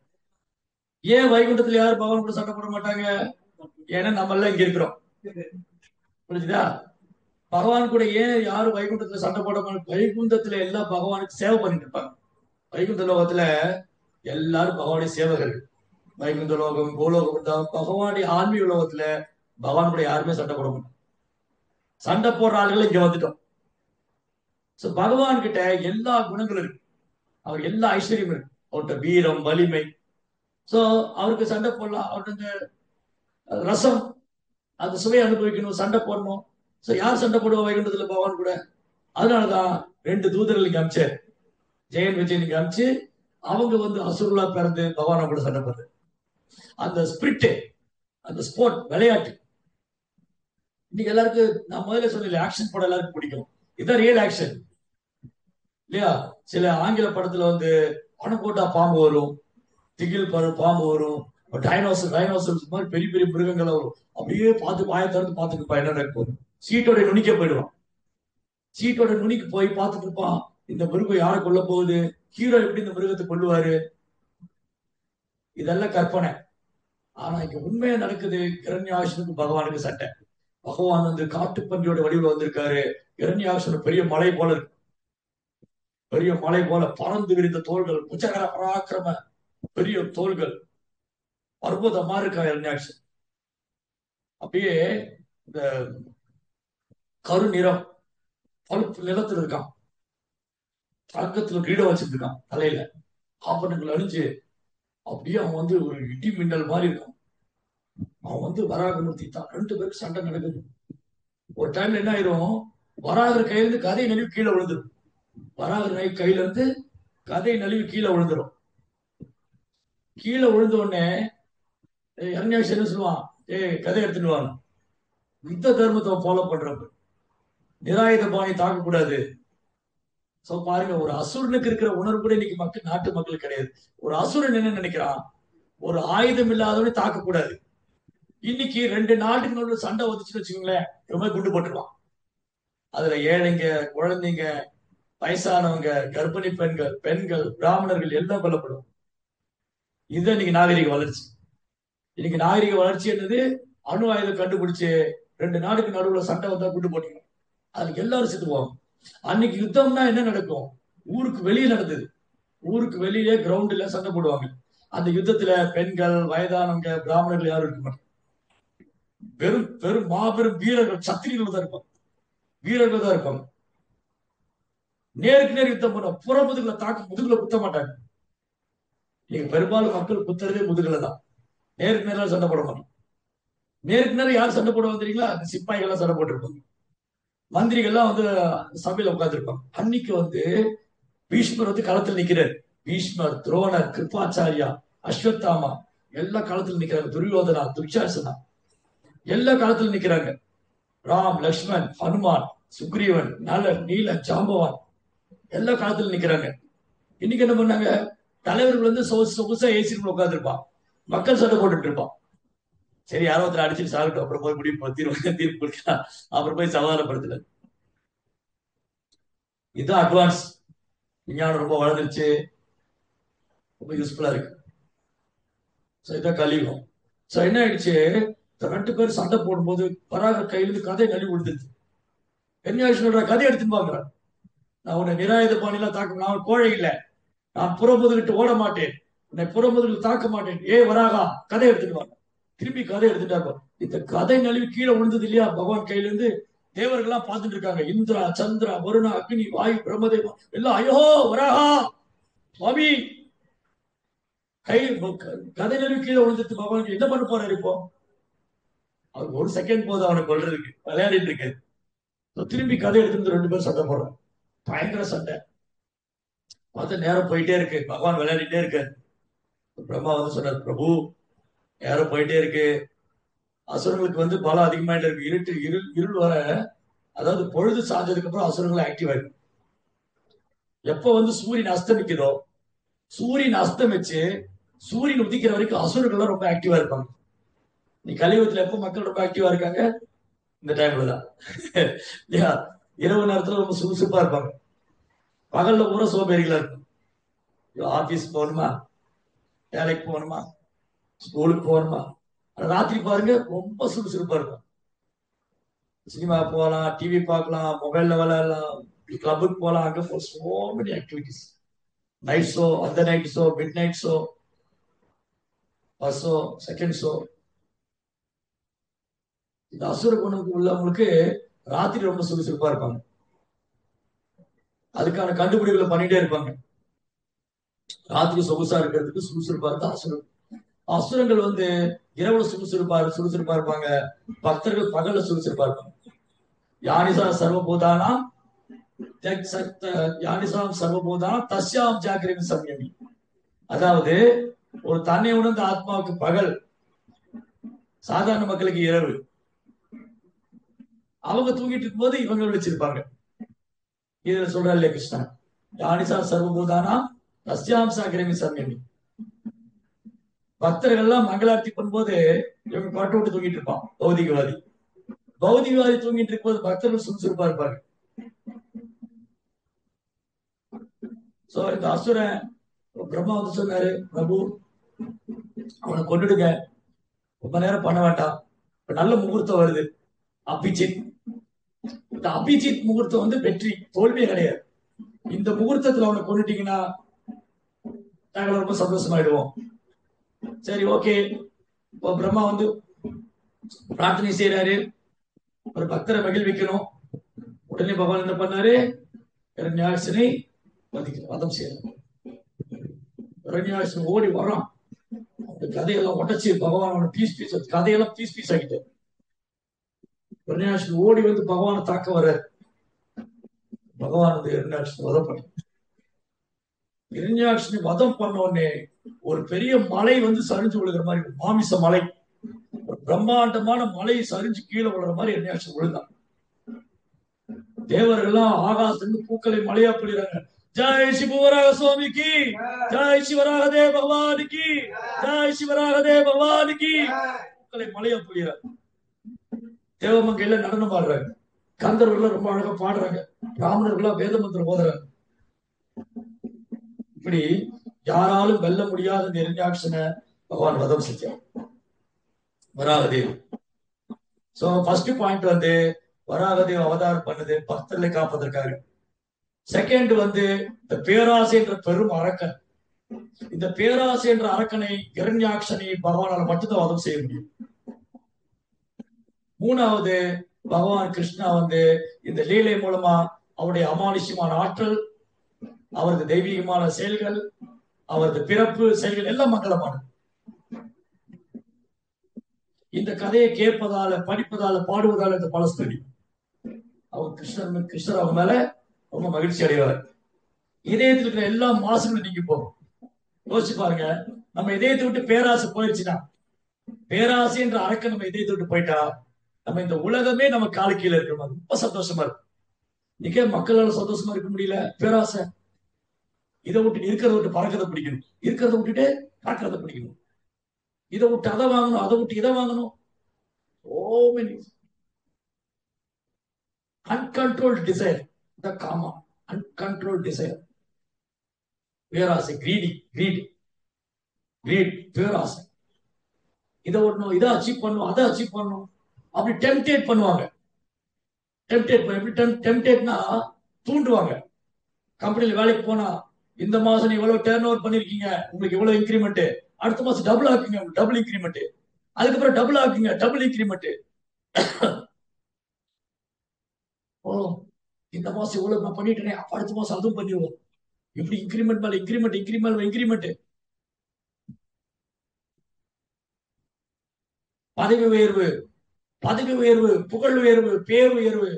ஏன் வைகுண்டத்துல யாரும் பகவான் கூட சண்டை போட மாட்டாங்க? ஏன்னா நம்ம எல்லாம் இங்க இருக்கிறோம், புரிஞ்சுதா? பகவான் கூட ஏன் யாரும் வைகுண்டத்துல சண்டை போட மாட்டாங்க? வைகுண்டத்துல எல்லாம் பகவானுக்கு சேவை பண்ணிட்டு இருப்பாங்க. வைகுண்ட லோகத்துல எல்லாரும் பகவானுடைய சேவகர்கள். வைகுந்த லோகம், கோலோகம் தான் பகவானுடைய ஆன்மீக லோகத்துல பகவான் கூட யாருமே சண்டை போட மாட்டாங்க. சண்டை போடுற ஆளுகளை இங்க வந்துட்டோம். சோ பகவான் கிட்ட எல்லா குணங்களும் இருக்கு. அவர் எல்லா ஐஸ்வர்யமும் இருக்கு. அவர்கிட்ட வீரம், வலிமை. சோ அவருக்கு சண்டை போடலாம். அவர்கிட்ட இந்த ரசம், அந்த சுவையை அனுபவிக்கணும், சண்டை போடணும். சோ யார் சண்டை போடுவா வைகுண்டத்துல பகவான் கூட? அதனாலதான் 2 தூதர்கள் இங்க அமிச்சார். ஜெயன் விஜயன் இங்க அமிச்சு அவங்க வந்து அசுரலா பிறந்து பகவான கூட சண்டை போடுறது. அந்த ஸ்பிரிட், அந்த ஸ்போர்ட், விளையாட்டு. இன்னைக்கு எல்லாருக்கும் நான் முதல்ல சொன்ன ஆக்ஷன் படம் எல்லாருக்கும் பிடிக்கும். இதுதான் ரியல் ஆக்ஷன் இல்லையா? சில ஆங்கில படத்துல வந்து பணம் போட்டா பாம்பு வரும், திகில் பாம்பு வரும், டைனோசர் மாதிரி பெரிய பெரிய மிருகங்கள் வரும். அப்படியே பார்த்து வாயை திறந்து பார்த்துட்டு என்ன நடக்க போகுது. சீட்டோட நுனிக்க போயிடுவான். சீட்டோட நுனிக்கு போய் பார்த்துட்டு இருப்பான், இந்த மிருகம் யாரை கொல்ல போகுது, ஹீரோ எப்படி இந்த மிருகத்தை கொல்லுவாரு. இதெல்லாம் கற்பனை. ஆனா இங்க உண்மையா நடக்குது. இரண்யாக்ஷனுக்கு பகவானுக்கு சட்டை. பகவான் வந்து காட்டுப்பன்றியோட வடிவில் வந்திருக்காரு. இரண்யாக்ஷன் பெரிய மலை போல இருக்கு. பெரிய மலை போல பறந்து விரிந்த தோள்கள், புச்சகர பராக்கிரம பெரிய தோள்கள், அற்புதமா இருக்கா இரண்யாக்ஷன். அப்படியே இந்த கரு நிறம், பழுப்பு நிலத்துல இருக்கான். தங்கத்துல கிரீடம் வச்சிருக்கான் தலையில, ஆபரணங்கள் அணிஞ்சு அப்படியே அவன் வந்து ஒரு இடி மின்னல் மாதிரி இருக்கான். அவன் வந்து வராகமூர்த்தி தான். 2 பேருக்கு சண்டை நடக்குது. ஒரு டைம்ல என்ன ஆயிரும், வராகர் கையில இருந்து கதை நழுவி கீழே விழுந்துடும். வராகர் கையில இருந்து கதை நழுவி கீழே விழுந்துடும். கீழே விழுந்த உடனே இரண்யாக்ஷன் என்ன சொல்லுவான், கதை எடுத்துட்டு வாங்க. யுத்த தர்மத்தை ஃபாலோ பண்றப்ப நிராயுத பாணி தாக்க கூடாது. சோ பாருங்க, ஒரு அசுரனுக்கு இருக்கிற உணர்வு கூட இன்னைக்கு நாட்டு மக்கள் கிடையாது. ஒரு அசுரன் என்ன நினைக்கிறான், ஒரு ஆயுதம் இல்லாதவனே தாக்க கூடாது. இன்னைக்கு 2 நாட்டுக்கு நடுவில் சண்டை வந்துச்சுன்னு வச்சுக்கோங்களேன், ரொம்ப குண்டு போட்டுருவான். அதுல ஏழைங்க, குழந்தைங்க, வயசானவங்க, கர்ப்பிணி பெண்கள், பெண்கள், பிராமணர்கள் எல்லாம் கொல்லப்படும். இதுதான் இன்னைக்கு நாகரிக வளர்ச்சி. இன்னைக்கு நாகரிக வளர்ச்சி என்னது, அணு ஆயுதம் கண்டுபிடிச்சு 2 நாடுக்கு நடுவுல சண்டை வந்தா குண்டு போட்டுக்கணும். அதுக்கு எல்லாரும் செத்துக்குவாங்க. அன்னைக்கு யுத்தம்னா என்ன நடக்கும், ஊருக்கு வெளியே நடந்தது. ஊருக்கு வெளியே கிரவுண்ட்ல சண்டை போடுவாங்க. அந்த யுத்தத்துல பெண்கள், வயதானவங்க, பிராமணர்கள் யாரும் இருக்க மாட்டாங்க. வெறும் வெறும் மாபெரும் வீரர்கள், சத்திரிகள் தான் இருப்பாங்க. வீரர்கள் தான் இருப்பாங்க. நேருக்கு நேர் யுத்தம் பண்ண புற முதுகுல தாக்க, முதுகுல குத்த மாட்டாங்க. நீங்க பெரும்பாலும் மக்கள் குத்துறதே முதுகுல தான். நேருக்கு நேரம் சண்டை போட மாட்டோம். நேருக்கு நேரம் யார் சண்டை போடுவாங்க தெரியுங்களா? அந்த சிப்பாய்கள் சண்டை போட்டிருப்பாங்க. மந்திரிகள்லாம் வந்து சபையில உட்கார்ந்துருப்பாங்க. அன்னைக்கு வந்து பீஷ்மர் வந்து களத்தில் நிக்கிறார். பீஷ்மர், துரோணர், கிருபாச்சாரியா, அஸ்வத்தாமா எல்லா காலத்துல நிக்கிறாங்க. துரியோதனா, துர்சாசனா எல்லா காலத்துல நிக்கிறாங்க. ராம், லக்ஷ்மண், ஹனுமான், சுக்ரீவன், நலன், நீலன், ஜாம்பவான் எல்லா காலத்துல நிக்கிறாங்க. இன்னைக்கு என்ன பண்ணாங்க, தலைவர்கள் வந்து சொகுசா ஏசி உட்காந்துருப்பான், மக்கள் சண்டை போட்டுட்டு இருப்பான். சரி, யாரோ ஒருத்தர் அடிச்சுட்டு சாகட்டும், அப்புறம் போய் முடிவு தீர்ப்பு கொடுக்கலாம், அப்புறம் போய் சமாதானப்படுத்தல. இதுதான் அட்வான்ஸ். விஞ்ஞானம் ரொம்ப வளர்ந்துருச்சு, ரொம்ப யூஸ்ஃபுல்லா இருக்கு. இதான் கலியுகம். என்ன ஆயிடுச்சு, 2 பேர் சண்டை போடும்போது வராகர் கையிலிருந்து கதை நழுவி விழுந்துருச்சு. என்ன கதை எடுத்துப்பாங்க, நான் உன்னை நிராயுத பாணிலாம் தாக்க, நான் கோழை இல்லை, நான் புறமுதுகிட்டு ஓட மாட்டேன், உன்னை புறமுதுகிட்டு தாக்க மாட்டேன், வராகா கதை எடுத்துட்டு வாங்க. திருப்பி கதை எடுத்துட்டாங்க. இந்த கதை நழுவி கீழே விழுந்தது இல்லையா பகவான் கையில இருந்து, தேவர்கள்லாம் பார்த்துட்டு இருக்காங்க. இந்திரா, சந்திரா, வருணா, அக்னி, வாயு, பிரம்மதேவம் எல்லாம் ஐயோ வராகா சுவாமி. கதை நழுவி கீழே விழுந்துட்டு பகவான் என்ன பண்ண போறாரு இப்போ? அவருக்கு 1 செகண்ட் போதும் அவனை கொள்றதுக்கு, விளையாடிட்டு இருக்கு. திரும்பி கதை எடுத்து 2 பேரும் சண்டை போடுறாங்க. பயங்கர சண்டை. பார்த்து நேரம் போயிட்டே இருக்கு, பகவான் விளையாடிட்டே இருக்காரு. பிரம்மா வந்து சொன்னார், பிரபு நேரம் போயிட்டே இருக்கு, அசுரங்களுக்கு வந்து பலம் அதிகமாயிட்டு இருக்கு, இருள் வர, அதாவது பொழுது சாஞ்சதுக்கு அப்புறம் அசுரங்களை ஆக்டிவ் ஆயிடும். எப்ப வந்து சூரியன் அஸ்தமிக்குதோ, சூரியன் அஸ்தமிச்சு சூரியன் உதிக்கிற வரைக்கும் அசுரர்கள் ரொம்ப ஆக்டிவா இருப்பாங்க. நீ கலியுகத்துல எப்ப மக்கள் ரொம்ப ஆக்டிவா இருக்காங்க, இந்த டைம்ல தான். இல்லையா? இரவு நேரத்துல ரொம்ப சுறுசுறுப்பா இருப்பாங்க, பகல்ல பூரா சோம்பேறிகளா இருக்கும். ஆபீஸ் போகணுமா, வேலைக்கு போகணுமா, ஸ்கூலுக்கு போகணுமா. ராத்திரி பாருங்க ரொம்ப சுறுசுறுப்பா இருக்கும். சினிமா போகலாம், டிவி பார்க்கலாம், மொபைல்ல விளையாடலாம், கிளப்புக்கு போகலாம், அங்க so many activities. Night show, அந்த night show, midnight show, first show, second show. இந்த அசுர குணம் உள்ளவங்களுக்கு ராத்திரி ரொம்ப சுறுசுறுப்பா இருப்பாங்க. அதுக்கான கண்டுபிடிப்புகளை பண்ணிட்டே இருப்பாங்க. ராத்திரி சொகுசா இருக்கிறதுக்கு சுறுசுறுப்பா இருந்தா அசுரம். அசுரங்கள் இரவுல சுறுசுறுப்பா இருப்பாங்க. பக்தர்கள் பகல்ல சுறுசுறுப்பா இருப்பாங்க. யானிசா சர்வபூதானா யானிசாம் சர்வபூதானா தஸ்யாம் ஜாக்கிரமி சம்யமி. அதாவது ஒரு தன்னை உணர்ந்த ஆத்மாவுக்கு பகல், சாதாரண மக்களுக்கு இரவு. அவங்க தூங்கிட்டு இருக்கும்போது இவங்க விழிச்சிருப்பாங்க. இதுல சொல்ற இல்லையா கிருஷ்ணா, யானிசா சர்வபூதானா தஸ்யாம் ஜாக்கிரமி சம்யமி. பக்தர்கள்லாம் மங்களார்த்தி பண்ணும்போது இவங்க பாட்டு விட்டு தூங்கிட்டு இருப்பான் பௌதிகவாதி. பௌதிகவாதி தூங்கிட்டு இருக்கும்போது பக்தர்கள் சுறுசுறுப்பா இருப்பாங்க. சோ இந்த அசுரன் பிரம்மா சொன்னாரு, பிரபு அவனை கொண்டுடுங்க, ரொம்ப நேரம் பண்ண வேண்டாம், நல்ல முகூர்த்தம் வருது, அபிஜித். இந்த அபிஜித் முகூர்த்தம் வெற்றி, தோல்வியே கிடையாது. இந்த முகூர்த்தத்துல அவனை கொண்டுட்டீங்கன்னா நாங்கள் ரொம்ப சந்தோஷமாயிடுவோம். சரி, ஓகே. இப்போ பிரம்மா பிரார்த்தனை செய்யறாரு, ஒரு பக்தரை மகிழ்விக்கணும். உடனே பகவான் என்ன பண்ணாரு, இரண்யாட்சனை வதம் செய்யறாரு. இரண்யாட்சன் ஓடி வரான். அந்த கதையெல்லாம் உடச்சு பகவான் கதையெல்லாம் பீஸ் ஆகிட்டு இரண்யாட்சன் ஓடி பகவானை தாக்க வர்றாரு. பகவான் இரண்யாட்சன் வதம் பண்ண, இரண்யாட்சனை வதம் பண்ண உடனே ஒரு பெரிய மலை சரிஞ்சு விழுகிற மாதிரி, மாமிச மலை, ஒரு பிரம்மாண்டமான மலை சரிஞ்சு கீழே விழுற மாதிரி இரண்யாட்சன் விழுந்தான். தேவர்கள்லாம் ஆகாசத்துக்கு பூக்களை மழையா பொழிறாங்க. ஜெய் சிவராக சுவாமிக்கு, ஜெய் சிவராகதே பகவானுக்கு, ஜெய் சிவராகதே பகவானுக்கு. பூக்களை மழையா பொழிறாங்க. தேவமங்கையில நடனம் ஆடுறாங்க. கந்தர்கள் ரொம்ப அழகா பாடுறாங்க. பிராமணர்கள் வேத மந்திரம் ஓதுறாங்க. இப்படி யாராலும் வெல்ல முடியாத இந்த இரண்யாட்சனை பகவான் வதம் செஞ்சார், வராகதேவ். சோ ஃபர்ஸ்ட் பாயிண்ட் வராகதேவ் அவதாரம் பண்ணது பக்தர்களை காப்பதற்காக. செகண்ட் இந்த பேராசை என்ற பெரும் அரக்கன். இந்த பேராசை என்ற அரக்கனை, இரண்யாட்சனை பகவானால மட்டும்தான் வதம் செய்ய முடியும். மூணாவது, பகவான் கிருஷ்ணா இந்த லீலை மூலமா அவருடைய அமானுஷ்யமான ஆற்றல், அவரது தெய்வீகமான செயல்கள், அவரது பிறப்பு செயல்கள் எல்லாம் மங்களமானது. இந்த கதையை கேட்பதால, படிப்பதால, பாடுவதால இந்த பலஸ் தெரியும். அவர் கிருஷ்ணர் அவங்க மேல ரொம்ப மகிழ்ச்சி அடைவார். இதயத்தில் இருக்கிற எல்லா மாசுகளும் நீங்கி போகும். யோசிச்சு பாருங்க, நம்ம இதயத்தை விட்டு பேராசை போயிடுச்சுன்னா, பேராசை என்ற அரக்க நம்ம இதயத்தை விட்டு போயிட்டா, நம்ம இந்த உலகமே நம்ம காலு கீழே இருக்கிற மாதிரி ரொம்ப சந்தோஷமா இருக்கும். நீங்க மக்களால சந்தோஷமா இருக்க முடியல, பேராசை. இதை விட்டு இருக்கிறத விட்டு பறக்கிறத பிடிக்கணும், இருக்கிறத விட்டுட்டு பறக்கிறத பிடிக்கணும். இதை விட்டு அதை வாங்கணும், அதை விட்டு இதை வாங்கணும். ஓ மெனி அன்கண்ட்ரோல்ட் டிசைர், த காமா, அன்கண்ட்ரோல்ட் டிசைர். பேராசை, கிரீட், பேராசை. இதை ஒண்ணும், இதை அச்சீவ் பண்ணும், அதை அச்சீவ் பண்ணும், அப்படி டெம்டேட் பண்ணுவாங்க. டெம்டேட்னா தூண்டுவாங்க. கம்பெனில வேலைக்கு போனா, இந்த மாசம் நீ இவ்வளவு டர்ன் ஓவர் பண்ணிருக்கீங்க, உங்களுக்கு இவ்வளவு இன்கிரிமெண்ட், அடுத்த மாசம் டபுள் ஆக்குங்க, டபுள் இன்கிரிமெண்ட், அதுக்கப்புறம் டபுள் ஆக்குங்க, டபுள் இன்கிரிமெண்ட். ஓ, இந்த மாசம் இவ்வளவு நான் பண்ணிட்டேனே, அடுத்த மாசம் அதுவும் பண்ணிடுவோம். இப்படி இன்கிரிமெண்ட் மேல இன்கிரிமெண்ட். பதவி உயர்வு, புகழ் உயர்வு, பேர் உயர்வு,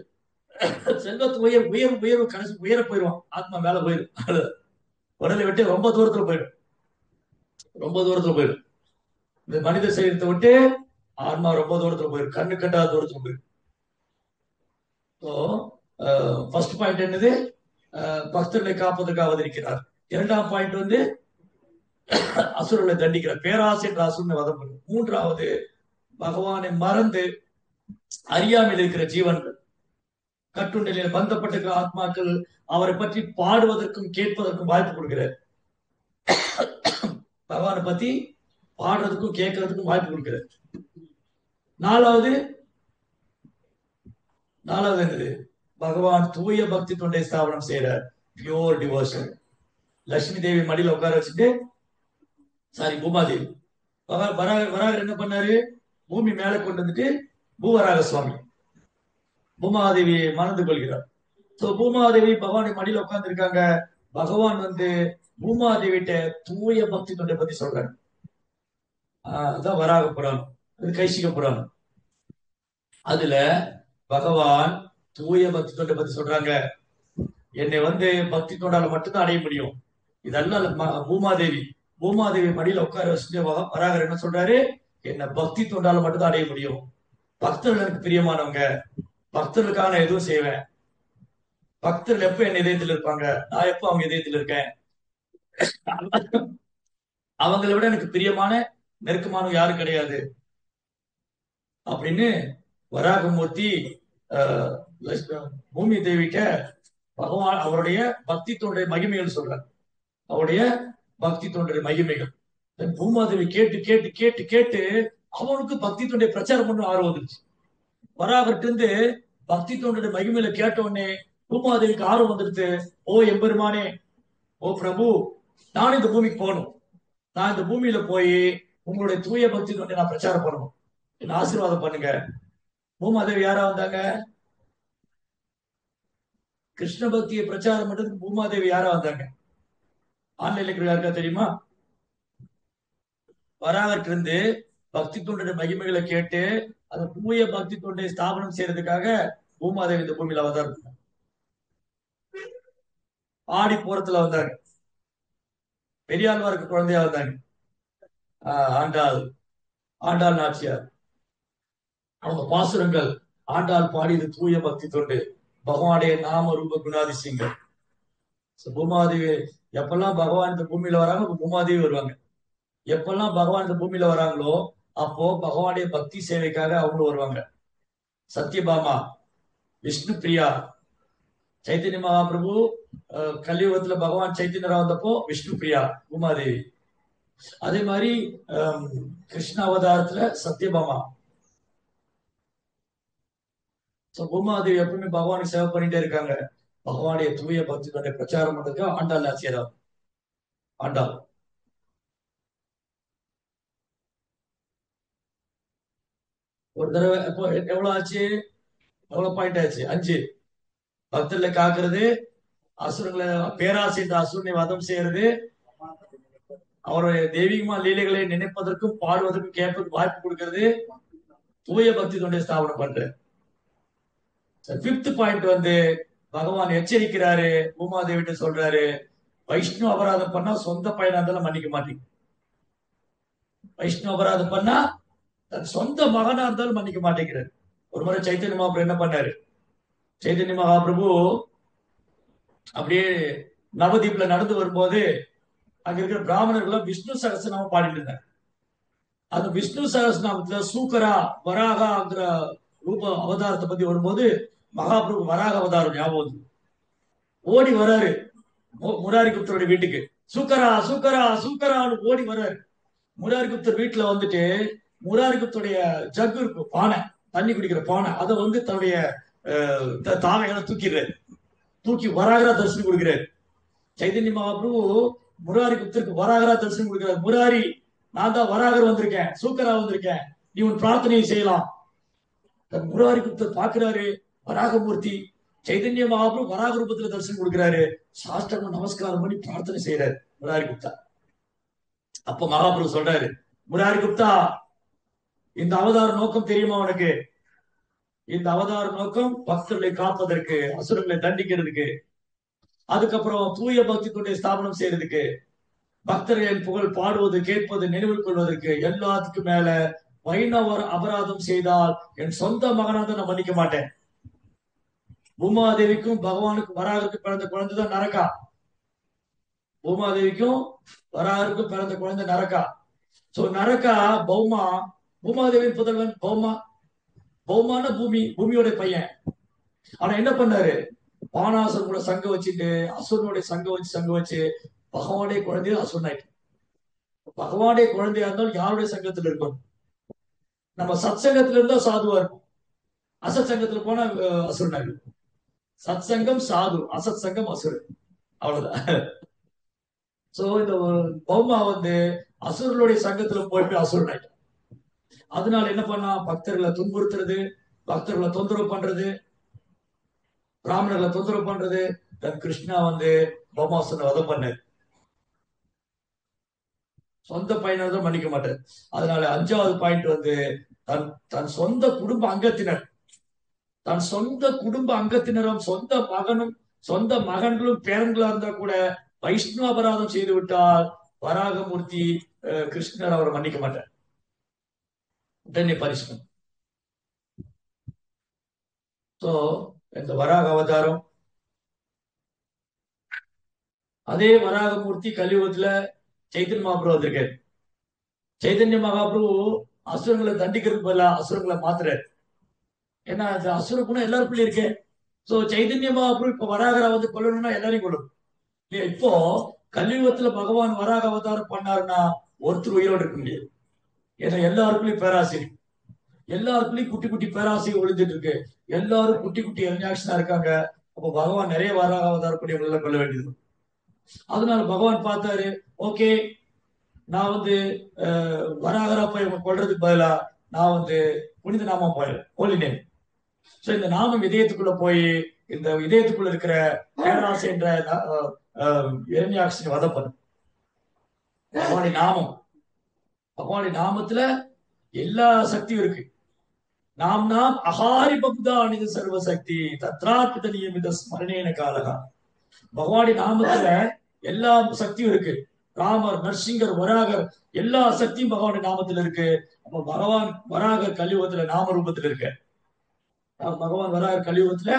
செல்வத்து உயர்வு, கடைசி உயர போயிடுவான். ஆத்மா மேல போயிடும், உடலை விட்டு ரொம்ப தூரத்துல போயிடும். இந்த மனித சரீரத்தை விட்டு ஆன்மா ரொம்ப தூரத்துல போயிடும், கண்ணு கட்டாத தூரத்துல போயிடும். ஃபர்ஸ்ட் பாயிண்ட் என்னது, பக்தர்களை காப்பதற்கு அவதரிக்கிறார். இரண்டாம் பாயிண்ட் அசுரர்களை தண்டிக்கிறார், பேராசை என்ற அசுரனை வதம் பண்ணும். மூன்றாவது, பகவானை மறந்து அறியாமல் இருக்கிற ஜீவன்கள், கட்டு நிலையில் பந்தப்பட்டிருக்கிற ஆத்மாக்கள் அவரை பற்றி பாடுவதற்கும் கேட்பதற்கும் வாய்ப்பு கொடுக்கிறார். பகவானை பத்தி பாடுறதுக்கும் கேட்கறதுக்கும் வாய்ப்பு கொடுக்கிறார். நாலாவது, நாலாவது என்னது? பகவான் தூய பக்தி தொண்டை ஸ்தாபனம் செய்யறார். Pure devotion. லட்சுமி தேவி மடியில உட்கார வச்சுட்டு, சாரி பூமாதேவி, வராகர் என்ன பண்ணாரு? பூமி மேல கொண்டு வந்துட்டு பூவராக சுவாமி பூமாதேவியை மணந்து கொள்கிறார். சோ பூமாதேவி பகவானை மடியில உட்கார்ந்து இருக்காங்க. பகவான் பூமாதேவிட்ட தூய பக்தி தொண்டை பத்தி சொல்றாரு. அதுதான் வராக புராணம், அது கைசிக புராணம். அதுல பகவான் தூய பக்தி தொண்டை பத்தி சொல்றாங்க. என்னை பக்தி தொண்டால மட்டும்தான் அடைய முடியும். இதெல்லாம் பூமாதேவி பூமாதேவி மடியில உட்கார வச்சுட்டு வராகர் என்ன சொல்றாரு? என்ன பக்தி தொண்டால மட்டும்தான் அடைய முடியும். பக்தர்கள் எனக்கு பிரியமானவங்க, பக்தர்களுக்காக நான் எதுவும் செய்வேன். பக்தர்கள் எப்ப என் இதயத்தில் இருப்பாங்க, நான் எப்ப அவங்க இதயத்தில் இருக்கேன். அவங்களை விட எனக்கு பிரியமான நெருக்கமான யாரும் கிடையாது அப்படின்னு வராகமூர்த்தி பூமி தேவிட்ட பகவான் அவருடைய பக்தி தொண்டை மகிமைகள் சொல்றார். அவருடைய பக்தி தொண்டை மகிமைகள் பூமாதேவி கேட்டு கேட்டு கேட்டு கேட்டு அவனுக்கு பக்தி தொண்டை பிரச்சாரம் பண்ண ஆர்வம் வந்துருச்சு. வராகர்ட்டு இருந்து பக்தி தொண்டை மகிமையில கேட்ட உடனே பூமாதேவிக்கு ஆர்வம் வந்துருச்சு. ஓ எம்பெருமானே, ஓ பிரபு, நான் இந்த பூமிக்கு போகணும். நான் இந்த பூமியில போய் உங்களுடைய தூய பக்தி தொண்டை நான் பிரச்சாரம் பண்ணணும். என்ன ஆசீர்வாதம் பண்ணுங்க. பூமாதேவி யாரா வந்தாங்க? கிருஷ்ண பக்தியை பிரச்சாரம் பண்றதுக்கு பூமாதேவி யாரா வந்தாங்க? ஆன்லைன்ல யாருக்கா தெரியுமா? வராகர்ட்டு இருந்து பக்தி தொண்டை மகிமைகளை கேட்டு அந்த தூய பக்தி தொண்டை ஸ்தாபனம் செய்யறதுக்காக பூமாதேவி இந்த பூமியில அவதாரம். ஆடி பூரத்துல வந்தாங்க. பெரியாழ்வாருக்கு குழந்தையா வந்தாங்க. ஆண்டாள் ஆண்டாள் நாச்சியார். அவங்க பாசுரங்கள் ஆண்டாள் பாடியது தூய பக்தி தொண்டு, பகவானுடைய நாம ரூப குணாதிசயங்கள். பூமாதேவி எப்பெல்லாம் பகவான் இந்த பூமியில வராங்க, பூமாதேவி வருவாங்க. எப்பெல்லாம் பகவான் இந்த பூமியில வராங்களோ அப்போ பகவானுடைய பக்தி சேவைக்காக அவங்களும் வருவாங்க. சத்யபாமா, விஷ்ணு பிரியா, சைத்தன்ய மகாபிரபு கலியுகத்துல பகவான் சைத்தன்யரா வந்தப்போ விஷ்ணு பிரியா பூமாதேவி. அதே மாதிரி கிருஷ்ண அவதாரத்துல சத்யபாமா. பூமாதேவி எப்பவுமே பகவானுக்கு சேவை பண்ணிட்டே இருக்காங்க. பகவானுடைய தூய பக்தி தொண்டை பிரச்சாரம் பண்றதுக்கு ஆண்டாள் ஆச்சியரா ஆண்டாள். ஒரு தடவை இப்போ எவ்வளவு ஆச்சு? எவ்வளவு பாயிண்ட் ஆச்சு? 5. பக்தர்களை காக்குறது, அசுரங்களை பேராசை என்ற அசுரனை வதம் செய்யறது, அவருடைய தெய்வீகமா லீலைகளை நினைப்பதற்கும் பாடுவதற்கும் கேட்பதற்கு வாய்ப்பு கொடுக்கிறது, தூய பக்தி தொண்டை ஸ்தாபனம் பண்ற. 5th பாயிண்ட் பகவான் எச்சரிக்கிறாரு. பூமாதேவிட்ட சொல்றாரு, வைஷ்ணு அபராதம் பண்ணா சொந்த பையனா இருந்தாலும் மன்னிக்க மாட்டீங்க. வைஷ்ணு அபராதம் பண்ணா தன் சொந்த மகனா இருந்தாலும் மன்னிக்க மாட்டேங்கிறாரு. ஒரு முறை சைத்தன்ய மகாபிரபு என்ன பண்ணாரு? சைத்தன்ய மகாபிரபு அப்படியே நவதீப்ல நடந்து வரும்போது அங்க இருக்கிற பிராமணர்கள் விஷ்ணு சகஸ்ரநாமம் பாடிட்டு இருந்தாங்க. அந்த விஷ்ணு சகஸ்ரநாமத்துல சூக்கரா வராகாங்கிற ரூப அவதாரத்தை பத்தி வரும்போது மகாபிரபு வராக அவதாரம் ஞாபகம் ஓடி வராரு முராரி குப்தருடைய வீட்டுக்கு. சூக்கரா சூக்கரா சூக்கரான்னு ஓடி வர்றாரு. முராரி குப்தர் வீட்டுல வந்துட்டு முராரி குப்தருடைய ஜக்கு இருக்கும், பானை, தண்ணி குடிக்கிற பானை, அதை தன்னுடைய தாவைகளை தூக்கிடுறாரு. தூக்கி வராகரா தரிசனம் கொடுக்கிறாரு. சைதன்ய மகாபிரபு முராரி குப்தருக்கு வராகரா தரிசனம் கொடுக்கிறார். முராரி, நான் தான் வராகர் வந்திருக்கேன், சூக்கரா வந்திருக்கேன், நீ உன் பிரார்த்தனையை செய்யலாம். முராரி குப்தர் பாக்குறாரு, வராகமூர்த்தி சைதன்ய மகாபிரபு வராக ரூபத்துல தரிசனம் கொடுக்கிறாரு. சாஷ்டாங்க நமஸ்காரம் பண்ணி பிரார்த்தனை செய்யறாரு முராரி குப்தா. அப்ப மகாபிரபு சொல்றாரு, முராரி குப்தா, இந்த அவதார நோக்கம் தெரியுமா உனக்கு? இந்த அவதார நோக்கம் பக்தர்களை காப்பதற்கு, அசுரங்களை தண்டிக்கிறதுக்கு, அதுக்கப்புறம் தூய பக்தி தொண்டை ஸ்தாபனம் செய்யறதுக்கு, பக்தர்களின் புகழ் பாடுவது, கேட்பது, நினைவில் கொள்வதற்கு. எல்லாத்துக்கும் மேல வைணவர் அபராதம் செய்தால் என் சொந்த மகனாக நான் மன்னிக்க மாட்டேன். பூமாதேவிக்கும் பகவானுக்கும் வராகருக்கும் பிறந்த குழந்தைதான் நரகா. பூமாதேவிக்கும் வராகருக்கும் பிறந்த குழந்தை நரகா. சோ நரகா பௌமா, பூமாதேவியின் புதல்வன் பௌமா. பௌமான பூமியோட பையன். ஆனா என்ன பண்ணாரு? பானாசுரன் கூட சங்க வச்சுட்டு அசுரனுடைய சங்க வச்சு பகவானுடைய குழந்தைய அசுரன் ஆயிட்டு. பகவானுடைய குழந்தையா இருந்தாலும் யாருடைய சங்கத்துல இருக்கணும்? நம்ம சத் சங்கத்துல இருந்தா சாதுவா இருக்கும். அசத் சங்கத்துல போனா அசுரனாகு. சத் சங்கம் சாது, அசத் சங்கம் அசுரன், அவ்வளவுதான். சோ இந்த பௌமா அசுரனுடைய சங்கத்துல போய் அசுரன் ஆயிட்டான். அதனால என்ன பண்ணா, பக்தர்களை துன்புறுத்துறது, பக்தர்களை தொந்தரவு பண்றது, பிராமணர்களை தொந்தரவு பண்றது. தன் கிருஷ்ணா பௌமாசுரனை வதம் பண்ண சொந்த பையனை தான் மன்னிக்க மாட்டார். அதனால 5வது பாயிண்ட் தன் தன் சொந்த குடும்ப அங்கத்தினர், தன் சொந்த குடும்ப அங்கத்தினரும் சொந்த மகனும் சொந்த மகன்களும் பேரன்களா இருந்தா கூட வைஷ்ணவ அபராதம் செய்து விட்டால் வராகமூர்த்தி கிருஷ்ணர் அவரை மன்னிக்க மாட்டார், உடனே பரிசும். சோ இந்த வராக அவதாரம், அதே வராகமூர்த்தி கலியுகத்துல சைத்தன்ய மகாபிரபு வந்திருக்காரு. சைதன்ய மகாபிரபு அசுரங்களை தண்டிக்கிறதுக்கு பதிலா அசுரங்களை மாத்துறாரு. ஏன்னா அது அசுர குணம் எல்லாருக்குள்ளயும் இருக்கு. சோ சைதன்ய மகாபிரபு இப்ப வராகரா கொல்லணும்னா எல்லாரையும் கொள்ளணும் இல்லையா? இப்போ கலியுகத்துல பகவான் வராக அவதாரம் பண்ணாருன்னா ஒருத்தர் உயிரோடு இருக்க முடியாது. ஏன்னா எல்லாருக்குள்ளயும் பேராசை இருக்கு, எல்லாருக்குள்ளயும் குட்டி குட்டி பேராசை ஒளிஞ்சிட்டு இருக்கு, எல்லாரும் குட்டி குட்டி எரிஞ்சாக்ஷனா இருக்காங்க. அப்போ பகவான் நிறைய வராக அவதாரம் பண்ணி உங்களை கொள்ள வேண்டியது. அதனால பகவான் பார்த்தாரு, ஓகே நான் வராகரா போய் கொள்றதுக்கு பதிலா நான் புனித நாமம் போயிடுறேன், ஹோலி நேம். சோ இந்த நாமம் இதயத்துக்குள்ள போய் இந்த இதயத்துக்குள்ள இருக்கிற பேராசை என்ற இரண்யாட்சியை வதப்படும். பகவானுடைய நாமம், பகவானுடைய நாமத்துல எல்லா சக்தியும் இருக்கு. நாம் நாம் அகாரி பக்தானித சர்வசக்தி தத்ராபித நியமித ஸ்மரணேன காலகா. பகவானுடைய நாமத்துல எல்லா சக்தியும் இருக்கு. ராமர், நரசிங்கர், வராகர் எல்லா சக்தியும் பகவானுடைய நாமத்துல இருக்கு. அப்ப பகவான் வராகர் கலியுகத்துல நாம ரூபத்துல இருக்க, பகவான் வராகர் கலியுகத்துல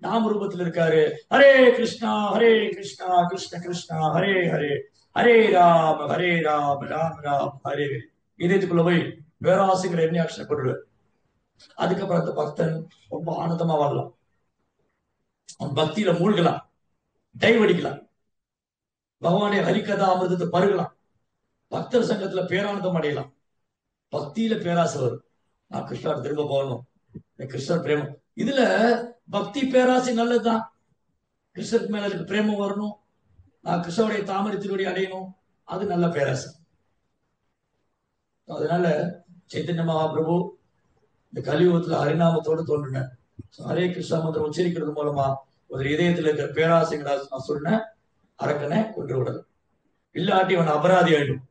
நாம ரூபத்துல இருக்காரு. ஹரே கிருஷ்ணா கிருஷ்ண கிருஷ்ணா ஹரே ஹரே, ஹரே ராம ராம ராம் ஹரே ஹரே. இதயத்துக்குள்ள போய் பேராசைங்கிற எண்ணாட்சியை கொண்டுடுவார். அதுக்கப்புறம் அந்த பக்தன் ரொம்ப ஆனந்தமா வாழலாம், அவன் பக்தியில மூழ்கலாம், டைவடிக்கலாம், பகவானுடைய ஹரிகதா அமிர்தத்தை பருகலாம், பக்தர் சங்கத்துல பேரானந்தம் அடையலாம். பக்தியில பேராசை வரும், நான் கிருஷ்ணர் திரும்ப போகணும், கிருஷ்ணர் பிரேமம். இதுல பக்தி பேராசை நல்லதுதான். கிருஷ்ணருக்கு மேல எனக்கு பிரேமம் வரணும், நான் கிருஷ்ணனுடைய தாமரை திருவடி அடையணும், அது நல்ல பேராசை. அதனால சைத்தன்ய மகாபிரபு இந்த கலியுகத்துல ஹரிநாமத்தோடு தோன்றினார். ஹரே கிருஷ்ணா மந்திரம் உச்சரிக்கிறது மூலமா ஒரு இதயத்துல இருக்கிற பேராசைங்கிற நான் சொன்ன அரக்கனை கொன்று விடலாம். இல்லாட்டி அவன் அபராதி ஆயிடும்.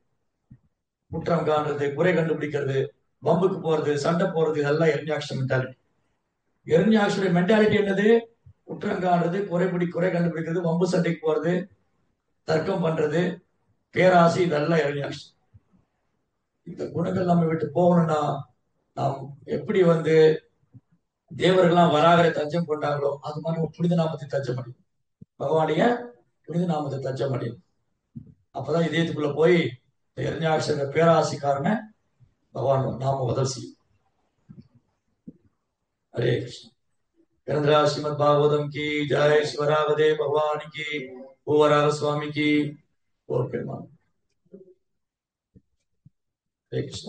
குற்றம் காண்றது, குறை கண்டுபிடிக்கிறது, வம்புக்கு போறது, சண்டை போறது, இதெல்லாம் எரண்யாக்ஷ மென்டாலிட்டி. எரண்யாக்ஷனுடைய மென்டாலிட்டி என்னது? குற்றம் காண்றது, குறை கண்டுபிடிக்கிறது, வம்பு சண்டைக்கு போறது, தர்க்கம் பண்றது, பேராசை, இதெல்லாம் எரண்யாக்ஷம். இந்த குணங்கள் நம்ம விட்டு போகணும்னா நாம் எப்படி தேவர்கள்லாம் வராகரை தஞ்சம் கொண்டாங்களோ அது மாதிரி புனித நாமத்தை தஞ்சம் அடையும், பகவானுடைய புனித நாமத்தை தஞ்சம் அடையும். அப்பதான் இதயத்துக்குள்ள போய் இரண்யாட்சர பேராசிக்காரன பகவான் நாம உதவி செய்யும். ஹரே கிருஷ்ண. கிரந்தரா ஸ்ரீமத் பாகவதம் கி ஜெய், சிவராகதே பகவான் கி, பூவராக சுவாமி கி, ஓர் பெருமான். ஹரே கிருஷ்ண.